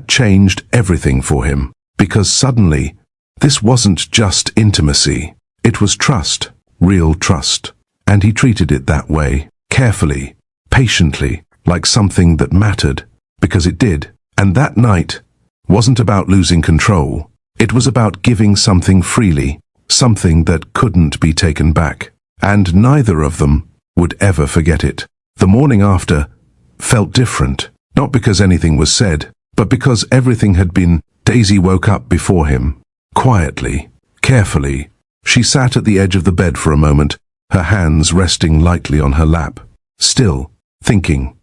changed everything for him. Because suddenly, this wasn't just intimacy. It was trust, real trust. And he treated it that way, carefully, patiently, like something that mattered, because it did. And that night wasn't about losing control. It was about giving something freely, something that couldn't be taken back. And neither of them would ever forget it. The morning after felt different, not because anything was said, but because everything had been. Daisy woke up before him, quietly, carefully. She sat at the edge of the bed for a moment, her hands resting lightly on her lap, still, thinking.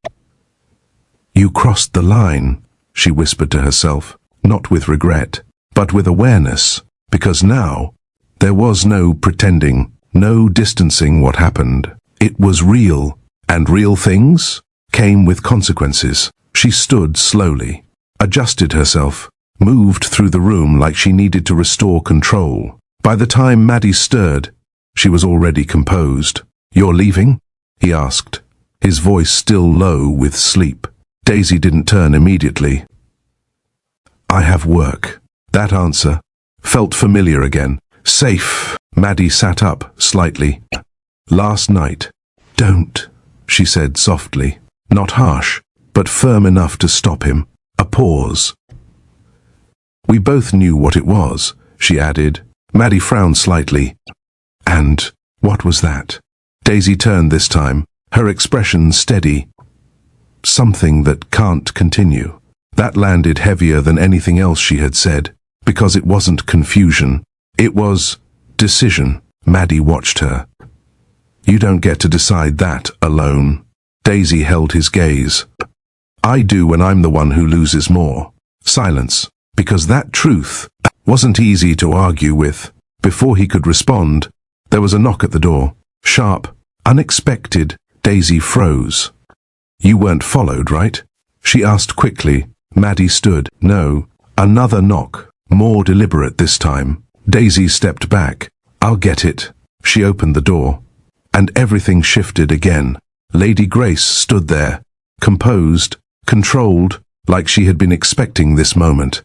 "You crossed the line," she whispered to herself, not with regret, but with awareness, because now there was no pretending, no distancing what happened. It was real, and real things came with consequences. She stood slowly, adjusted herself, moved through the room like she needed to restore control. By the time Maddie stirred, she was already composed. "You're leaving?" he asked, his voice still low with sleep. Daisy didn't turn immediately. "I have work." That answer felt familiar again. Safe. Maddie sat up slightly. "Last night." "Don't," she said softly, not harsh, but firm enough to stop him. A pause. "We both knew what it was," she added. Maddie frowned slightly. "And what was that?" Daisy turned this time, her expression steady. "Something that can't continue." That landed heavier than anything else she had said, because it wasn't confusion. It was decision. Maddie watched her. "You don't get to decide that alone." Daisy held his gaze. "I do when I'm the one who loses more." Silence, because that truth wasn't easy to argue with. Before he could respond, there was a knock at the door. Sharp, unexpected. Daisy froze. "You weren't followed, right?" she asked quickly. Maddie stood. "No." Another knock, more deliberate this time. Daisy stepped back. "I'll get it." She opened the door, and everything shifted again. Lady Grace stood there, composed, controlled, like she had been expecting this moment.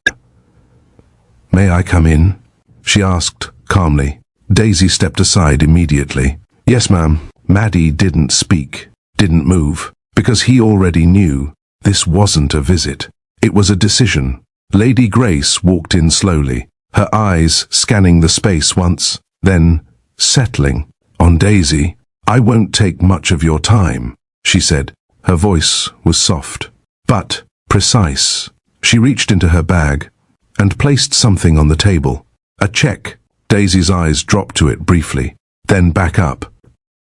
"May I come in?" she asked calmly. Daisy stepped aside immediately. "Yes, ma'am." Maddie didn't speak, didn't move, because he already knew this wasn't a visit. It was a decision. Lady Grace walked in slowly, her eyes scanning the space once, then settling on Daisy. "I won't take much of your time," she said. Her voice was soft, but precise. She reached into her bag and placed something on the table. A check. Daisy's eyes dropped to it briefly, then back up.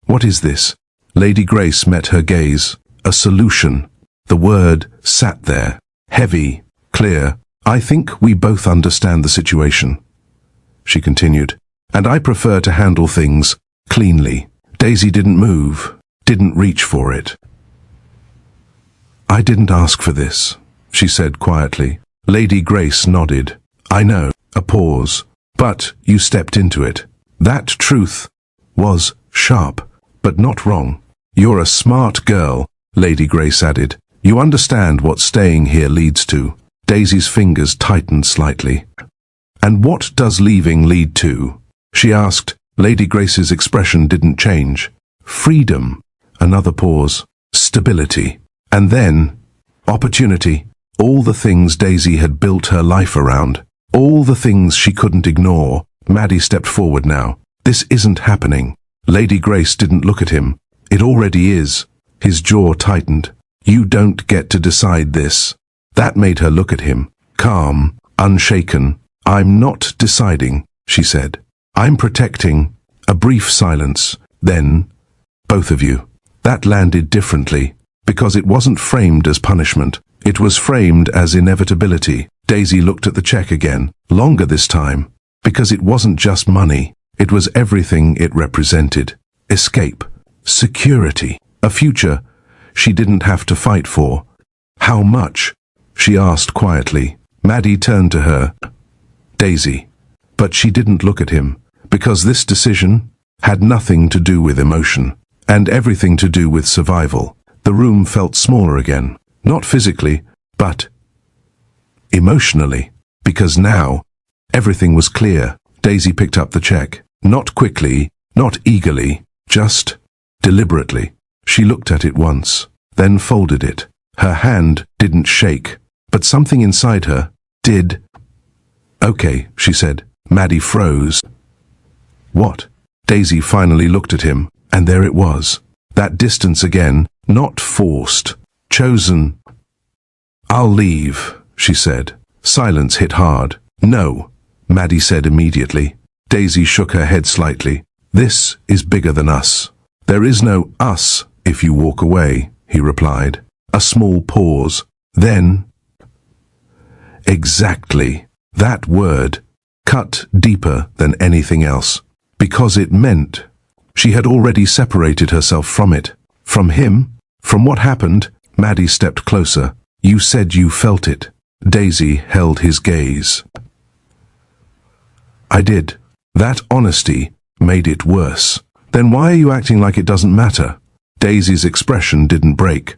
"What is this?" Lady Grace met her gaze. A solution. The word sat there, heavy, clear. "I think we both understand the situation," she continued, "and I prefer to handle things cleanly." Daisy didn't move, didn't reach for it. "I didn't ask for this," she said quietly. Lady Grace nodded. "I know." A pause. "But you stepped into it." That truth was sharp, but not wrong. "You're a smart girl," Lady Grace added. "You understand what staying here leads to." Daisy's fingers tightened slightly. "And what does leaving lead to?" she asked. Lady Grace's expression didn't change. "Freedom." Another pause. "Stability." And then, opportunity. All the things Daisy had built her life around. All the things she couldn't ignore. Maddie stepped forward now. This isn't happening. Lady Grace didn't look at him. It already is. His jaw tightened. You don't get to decide this. That made her look at him, calm, unshaken. I'm not deciding, she said. I'm protecting. A brief silence. Then, both of you. That landed differently, because it wasn't framed as punishment. It was framed as inevitability. Daisy looked at the check again, longer this time, because it wasn't just money. It was everything it represented. Escape. Security. A future she didn't have to fight for. How much? She asked quietly. Maddie turned to her. Daisy. But she didn't look at him, because this decision had nothing to do with emotion, and everything to do with survival. The room felt smaller again, not physically, but emotionally, because now everything was clear. Daisy picked up the check, not quickly, not eagerly, just deliberately. She looked at it once, then folded it. Her hand didn't shake, but something inside her did. Okay, she said. Maddie froze. What? Daisy finally looked at him, and there it was. That distance again, not forced, chosen. I'll leave, she said. Silence hit hard. No, Maddie said immediately. Daisy shook her head slightly. This is bigger than us. There is no us if you walk away, he replied. A small pause. Then, exactly. That word cut deeper than anything else, because it meant she had already separated herself from it. From him, from what happened. Maddie stepped closer. You said you felt it. Daisy held his gaze. I did. That honesty made it worse. Then why are you acting like it doesn't matter? Daisy's expression didn't break.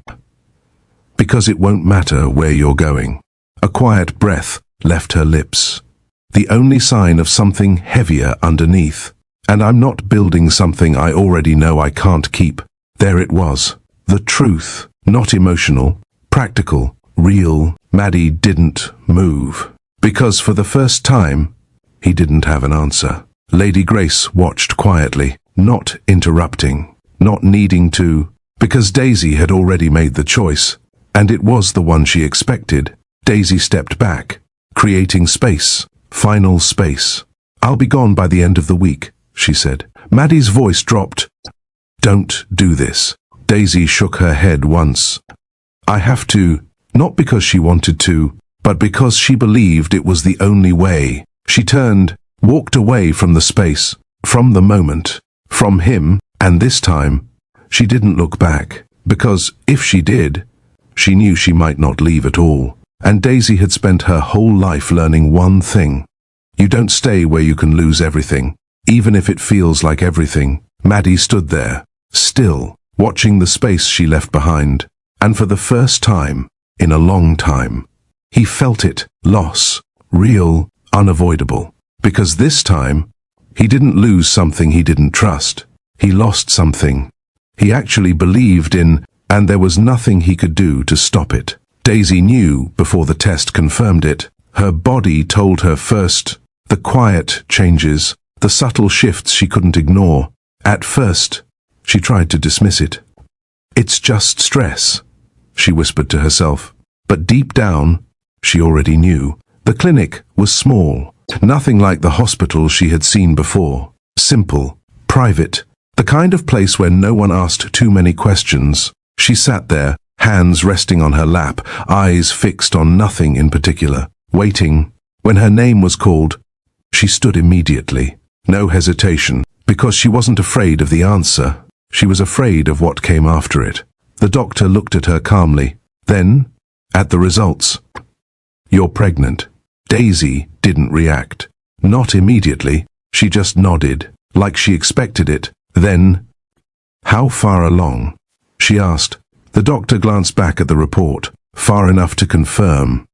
Because it won't matter where you're going. A quiet breath left her lips. The only sign of something heavier underneath. And I'm not building something I already know I can't keep. There it was. The truth. Not emotional. Practical. Real. Maddie didn't move. Because for the first time, he didn't have an answer. Lady Grace watched quietly, not interrupting, not needing to, because Daisy had already made the choice, and it was the one she expected. Daisy stepped back, creating space, final space. I'll be gone by the end of the week, she said. Maddie's voice dropped. Don't do this. Daisy shook her head once. I have to, not because she wanted to, but because she believed it was the only way. She turned, walked away from the space, from the moment, from him, and this time, she didn't look back, because if she did, she knew she might not leave at all. And Daisy had spent her whole life learning one thing. You don't stay where you can lose everything, even if it feels like everything. Maddie stood there, still, watching the space she left behind, and for the first time, in a long time, he felt it, loss, real, unavoidable. Because this time, he didn't lose something he didn't trust. He lost something he actually believed in, and there was nothing he could do to stop it. Daisy knew before the test confirmed it. Her body told her first, the quiet changes, the subtle shifts she couldn't ignore. At first, she tried to dismiss it. It's just stress, she whispered to herself. But deep down, she already knew. The clinic was small, nothing like the hospital she had seen before. Simple, private, the kind of place where no one asked too many questions. She sat there, hands resting on her lap, eyes fixed on nothing in particular, waiting. When her name was called, she stood immediately. No hesitation, because she wasn't afraid of the answer. She was afraid of what came after it. The doctor looked at her calmly. Then, at the results. You're pregnant. Daisy didn't react. Not immediately. She just nodded, like she expected it. Then, how far along? She asked. The doctor glanced back at the report, far enough to confirm.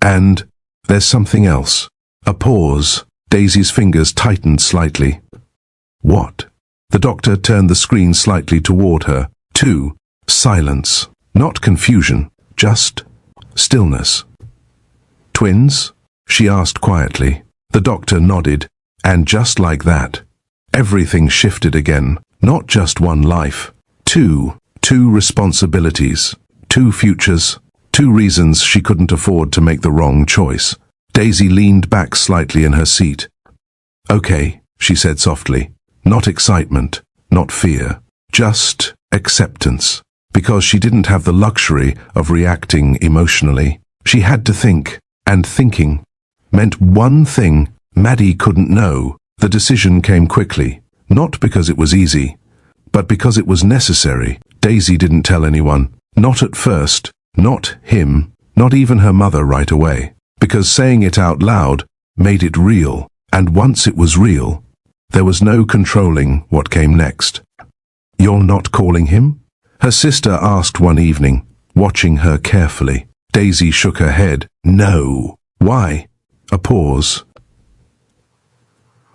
And there's something else. A pause. Daisy's fingers tightened slightly. What? The doctor turned the screen slightly toward her. Silence. Not confusion, just stillness. Twins? She asked quietly. The doctor nodded, and just like that, everything shifted again. Not just one life. Two responsibilities. Two futures. Two reasons she couldn't afford to make the wrong choice. Daisy leaned back slightly in her seat. "Okay," she said softly. Not excitement, not fear, just acceptance. Because she didn't have the luxury of reacting emotionally. She had to think, and thinking meant one thing Maddie couldn't know. The decision came quickly, not because it was easy, but because it was necessary. Daisy didn't tell anyone, not at first, not him, not even her mother right away, because saying it out loud made it real, and once it was real, there was no controlling what came next. "You're not calling him?" Her sister asked one evening, watching her carefully. Daisy shook her head. "No." "Why?" A pause.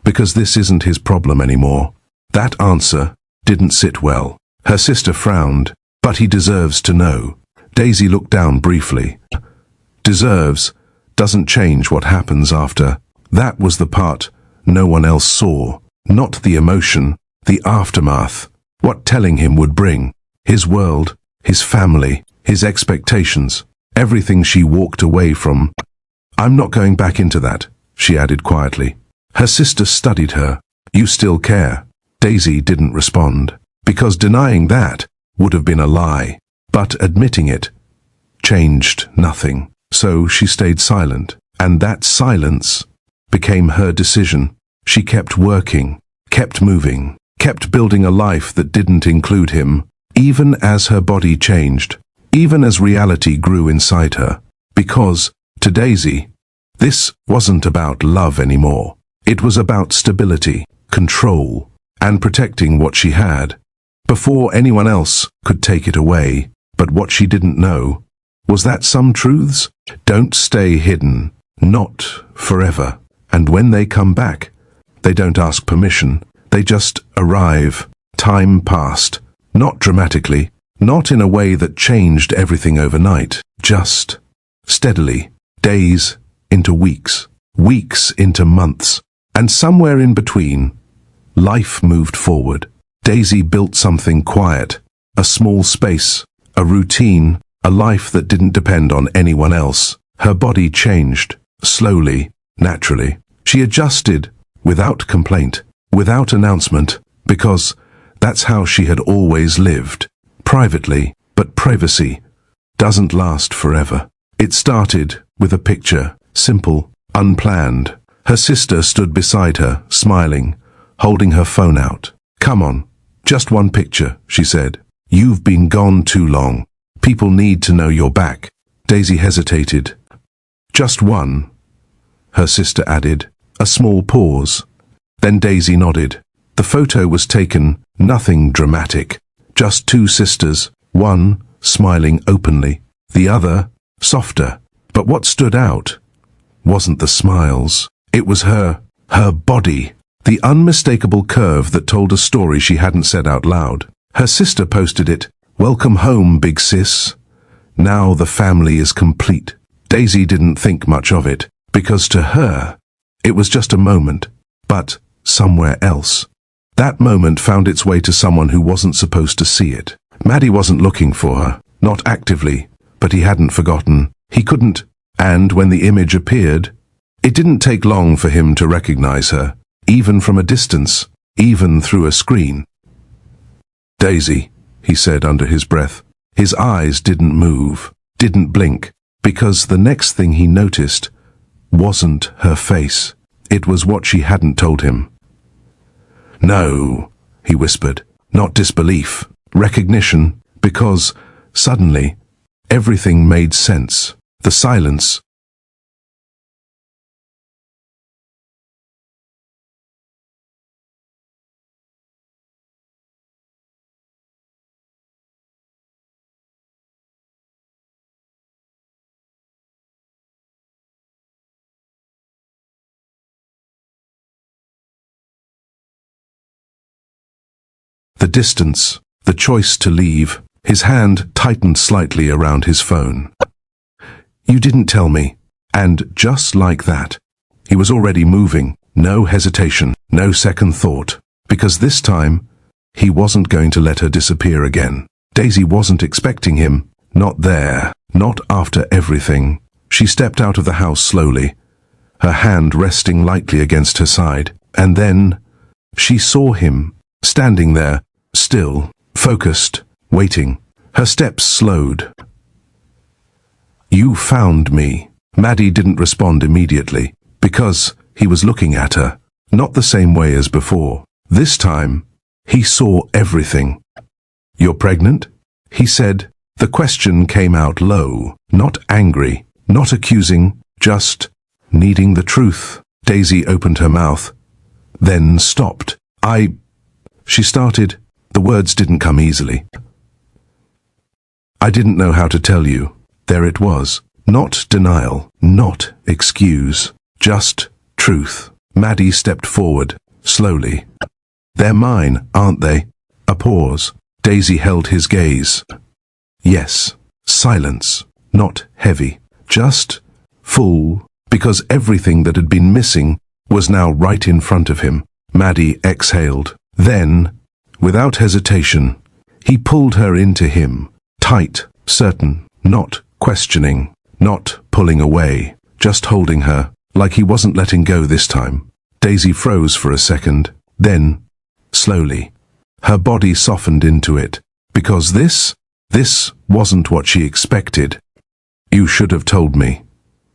"Because this isn't his problem anymore." That answer didn't sit well. Her sister frowned. "But he deserves to know." Daisy looked down briefly. Deserves doesn't change what happens after. That was the part no one else saw. Not the emotion, the aftermath. What telling him would bring. His world, his family, his expectations. Everything she walked away from. "I'm not going back into that," she added quietly. Her sister studied her. "You still care?" Daisy didn't respond, because denying that would have been a lie. But admitting it changed nothing. So she stayed silent, and that silence became her decision. She kept working, kept moving, kept building a life that didn't include him, even as her body changed, even as reality grew inside her. Because, to Daisy, this wasn't about love anymore. It was about stability, control, and protecting what she had, before anyone else could take it away. But what she didn't know was that some truths don't stay hidden, not forever. And when they come back, they don't ask permission, they just arrive. Time passed, not dramatically, not in a way that changed everything overnight, just steadily, days into weeks, weeks into months, and somewhere in between, life moved forward. Daisy built something quiet, a small space, a routine, a life that didn't depend on anyone else. Her body changed, slowly, naturally. She adjusted, without complaint, without announcement, because that's how she had always lived. Privately, but privacy doesn't last forever. It started with a picture, simple, unplanned. Her sister stood beside her, smiling, holding her phone out. "Come on, just one picture," she said. "You've been gone too long. People need to know you're back." Daisy hesitated. "Just one," her sister added. A small pause. Then Daisy nodded. The photo was taken, nothing dramatic. Just two sisters, one smiling openly, the other softer. But what stood out wasn't the smiles. It was her body, the unmistakable curve that told a story she hadn't said out loud. Her sister posted it, "Welcome home, big sis. Now the family is complete." Daisy didn't think much of it, because to her, it was just a moment, but somewhere else. That moment found its way to someone who wasn't supposed to see it. Maddie wasn't looking for her, not actively, but he hadn't forgotten. He couldn't, and when the image appeared, it didn't take long for him to recognize her, even from a distance, even through a screen. "Daisy," he said under his breath. His eyes didn't move, didn't blink, because the next thing he noticed wasn't her face. It was what she hadn't told him. "No," he whispered, not disbelief, recognition, because, suddenly, everything made sense. The silence, the distance, the choice to leave. His hand tightened slightly around his phone. You didn't tell me. And just like that, he was already moving. No hesitation, no second thought. Because this time, he wasn't going to let her disappear again. Daisy wasn't expecting him. Not there. Not after everything. She stepped out of the house slowly, her hand resting lightly against her side. And then, she saw him, standing there, still, focused, waiting. Her steps slowed. You found me. Maddie didn't respond immediately, because he was looking at her, not the same way as before. This time, he saw everything. You're pregnant? He said. The question came out low, not angry, not accusing, just needing the truth. Daisy opened her mouth, then stopped. She started. The words didn't come easily. I didn't know how to tell you. There it was. Not denial, not excuse, just truth. Maddie stepped forward, slowly. They're mine, aren't they? A pause. Daisy held his gaze. Yes. Silence. Not heavy. Just full, because everything that had been missing was now right in front of him. Maddie exhaled. Then, without hesitation, he pulled her into him, tight, certain, not questioning. Not pulling away, just holding her, like he wasn't letting go this time. Daisy froze for a second, then, slowly, her body softened into it, because this wasn't what she expected. You should have told me,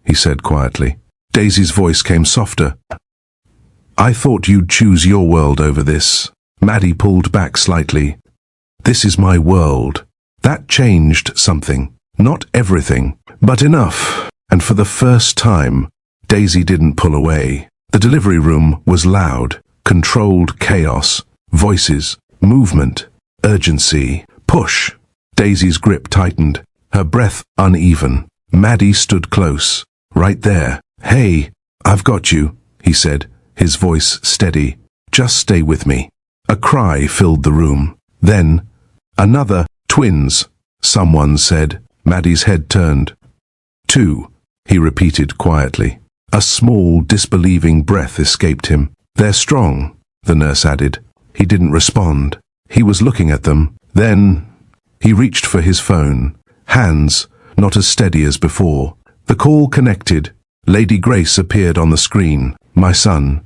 he said quietly. Daisy's voice came softer. I thought you'd choose your world over this. Maddie pulled back slightly. This is my world. That changed something. Not everything, but enough. And for the first time, Daisy didn't pull away. The delivery room was loud, controlled chaos, voices, movement, urgency, push. Daisy's grip tightened, her breath uneven. Maddie stood close, right there. Hey, I've got you, he said, his voice steady. Just stay with me. A cry filled the room. Then, another, twins, someone said. Maddie's head turned. 2, he repeated quietly. A small, disbelieving breath escaped him. They're strong, the nurse added. He didn't respond. He was looking at them. Then, he reached for his phone. Hands, not as steady as before. The call connected. Lady Grace appeared on the screen. My son,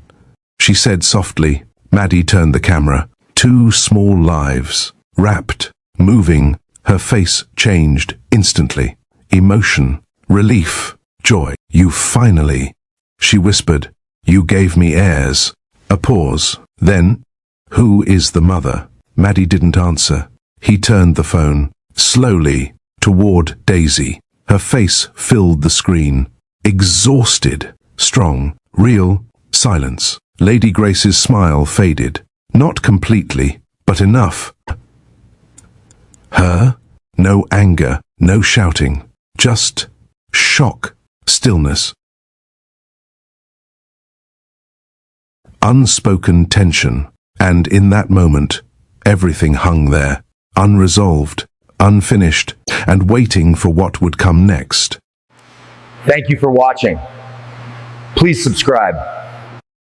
she said softly. Maddie turned the camera. 2 small lives, wrapped, moving. Her face changed instantly. Emotion, relief, joy. You finally, she whispered. You gave me heirs. A pause. Then, who is the mother? Maddie didn't answer. He turned the phone, slowly, toward Daisy. Her face filled the screen. Exhausted, strong, real, silence. Lady Grace's smile faded. Not completely, but enough. Her? No anger, no shouting. Just shock, stillness. Unspoken tension. And in that moment, everything hung there, unresolved, unfinished, and waiting for what would come next. Thank you for watching. Please subscribe.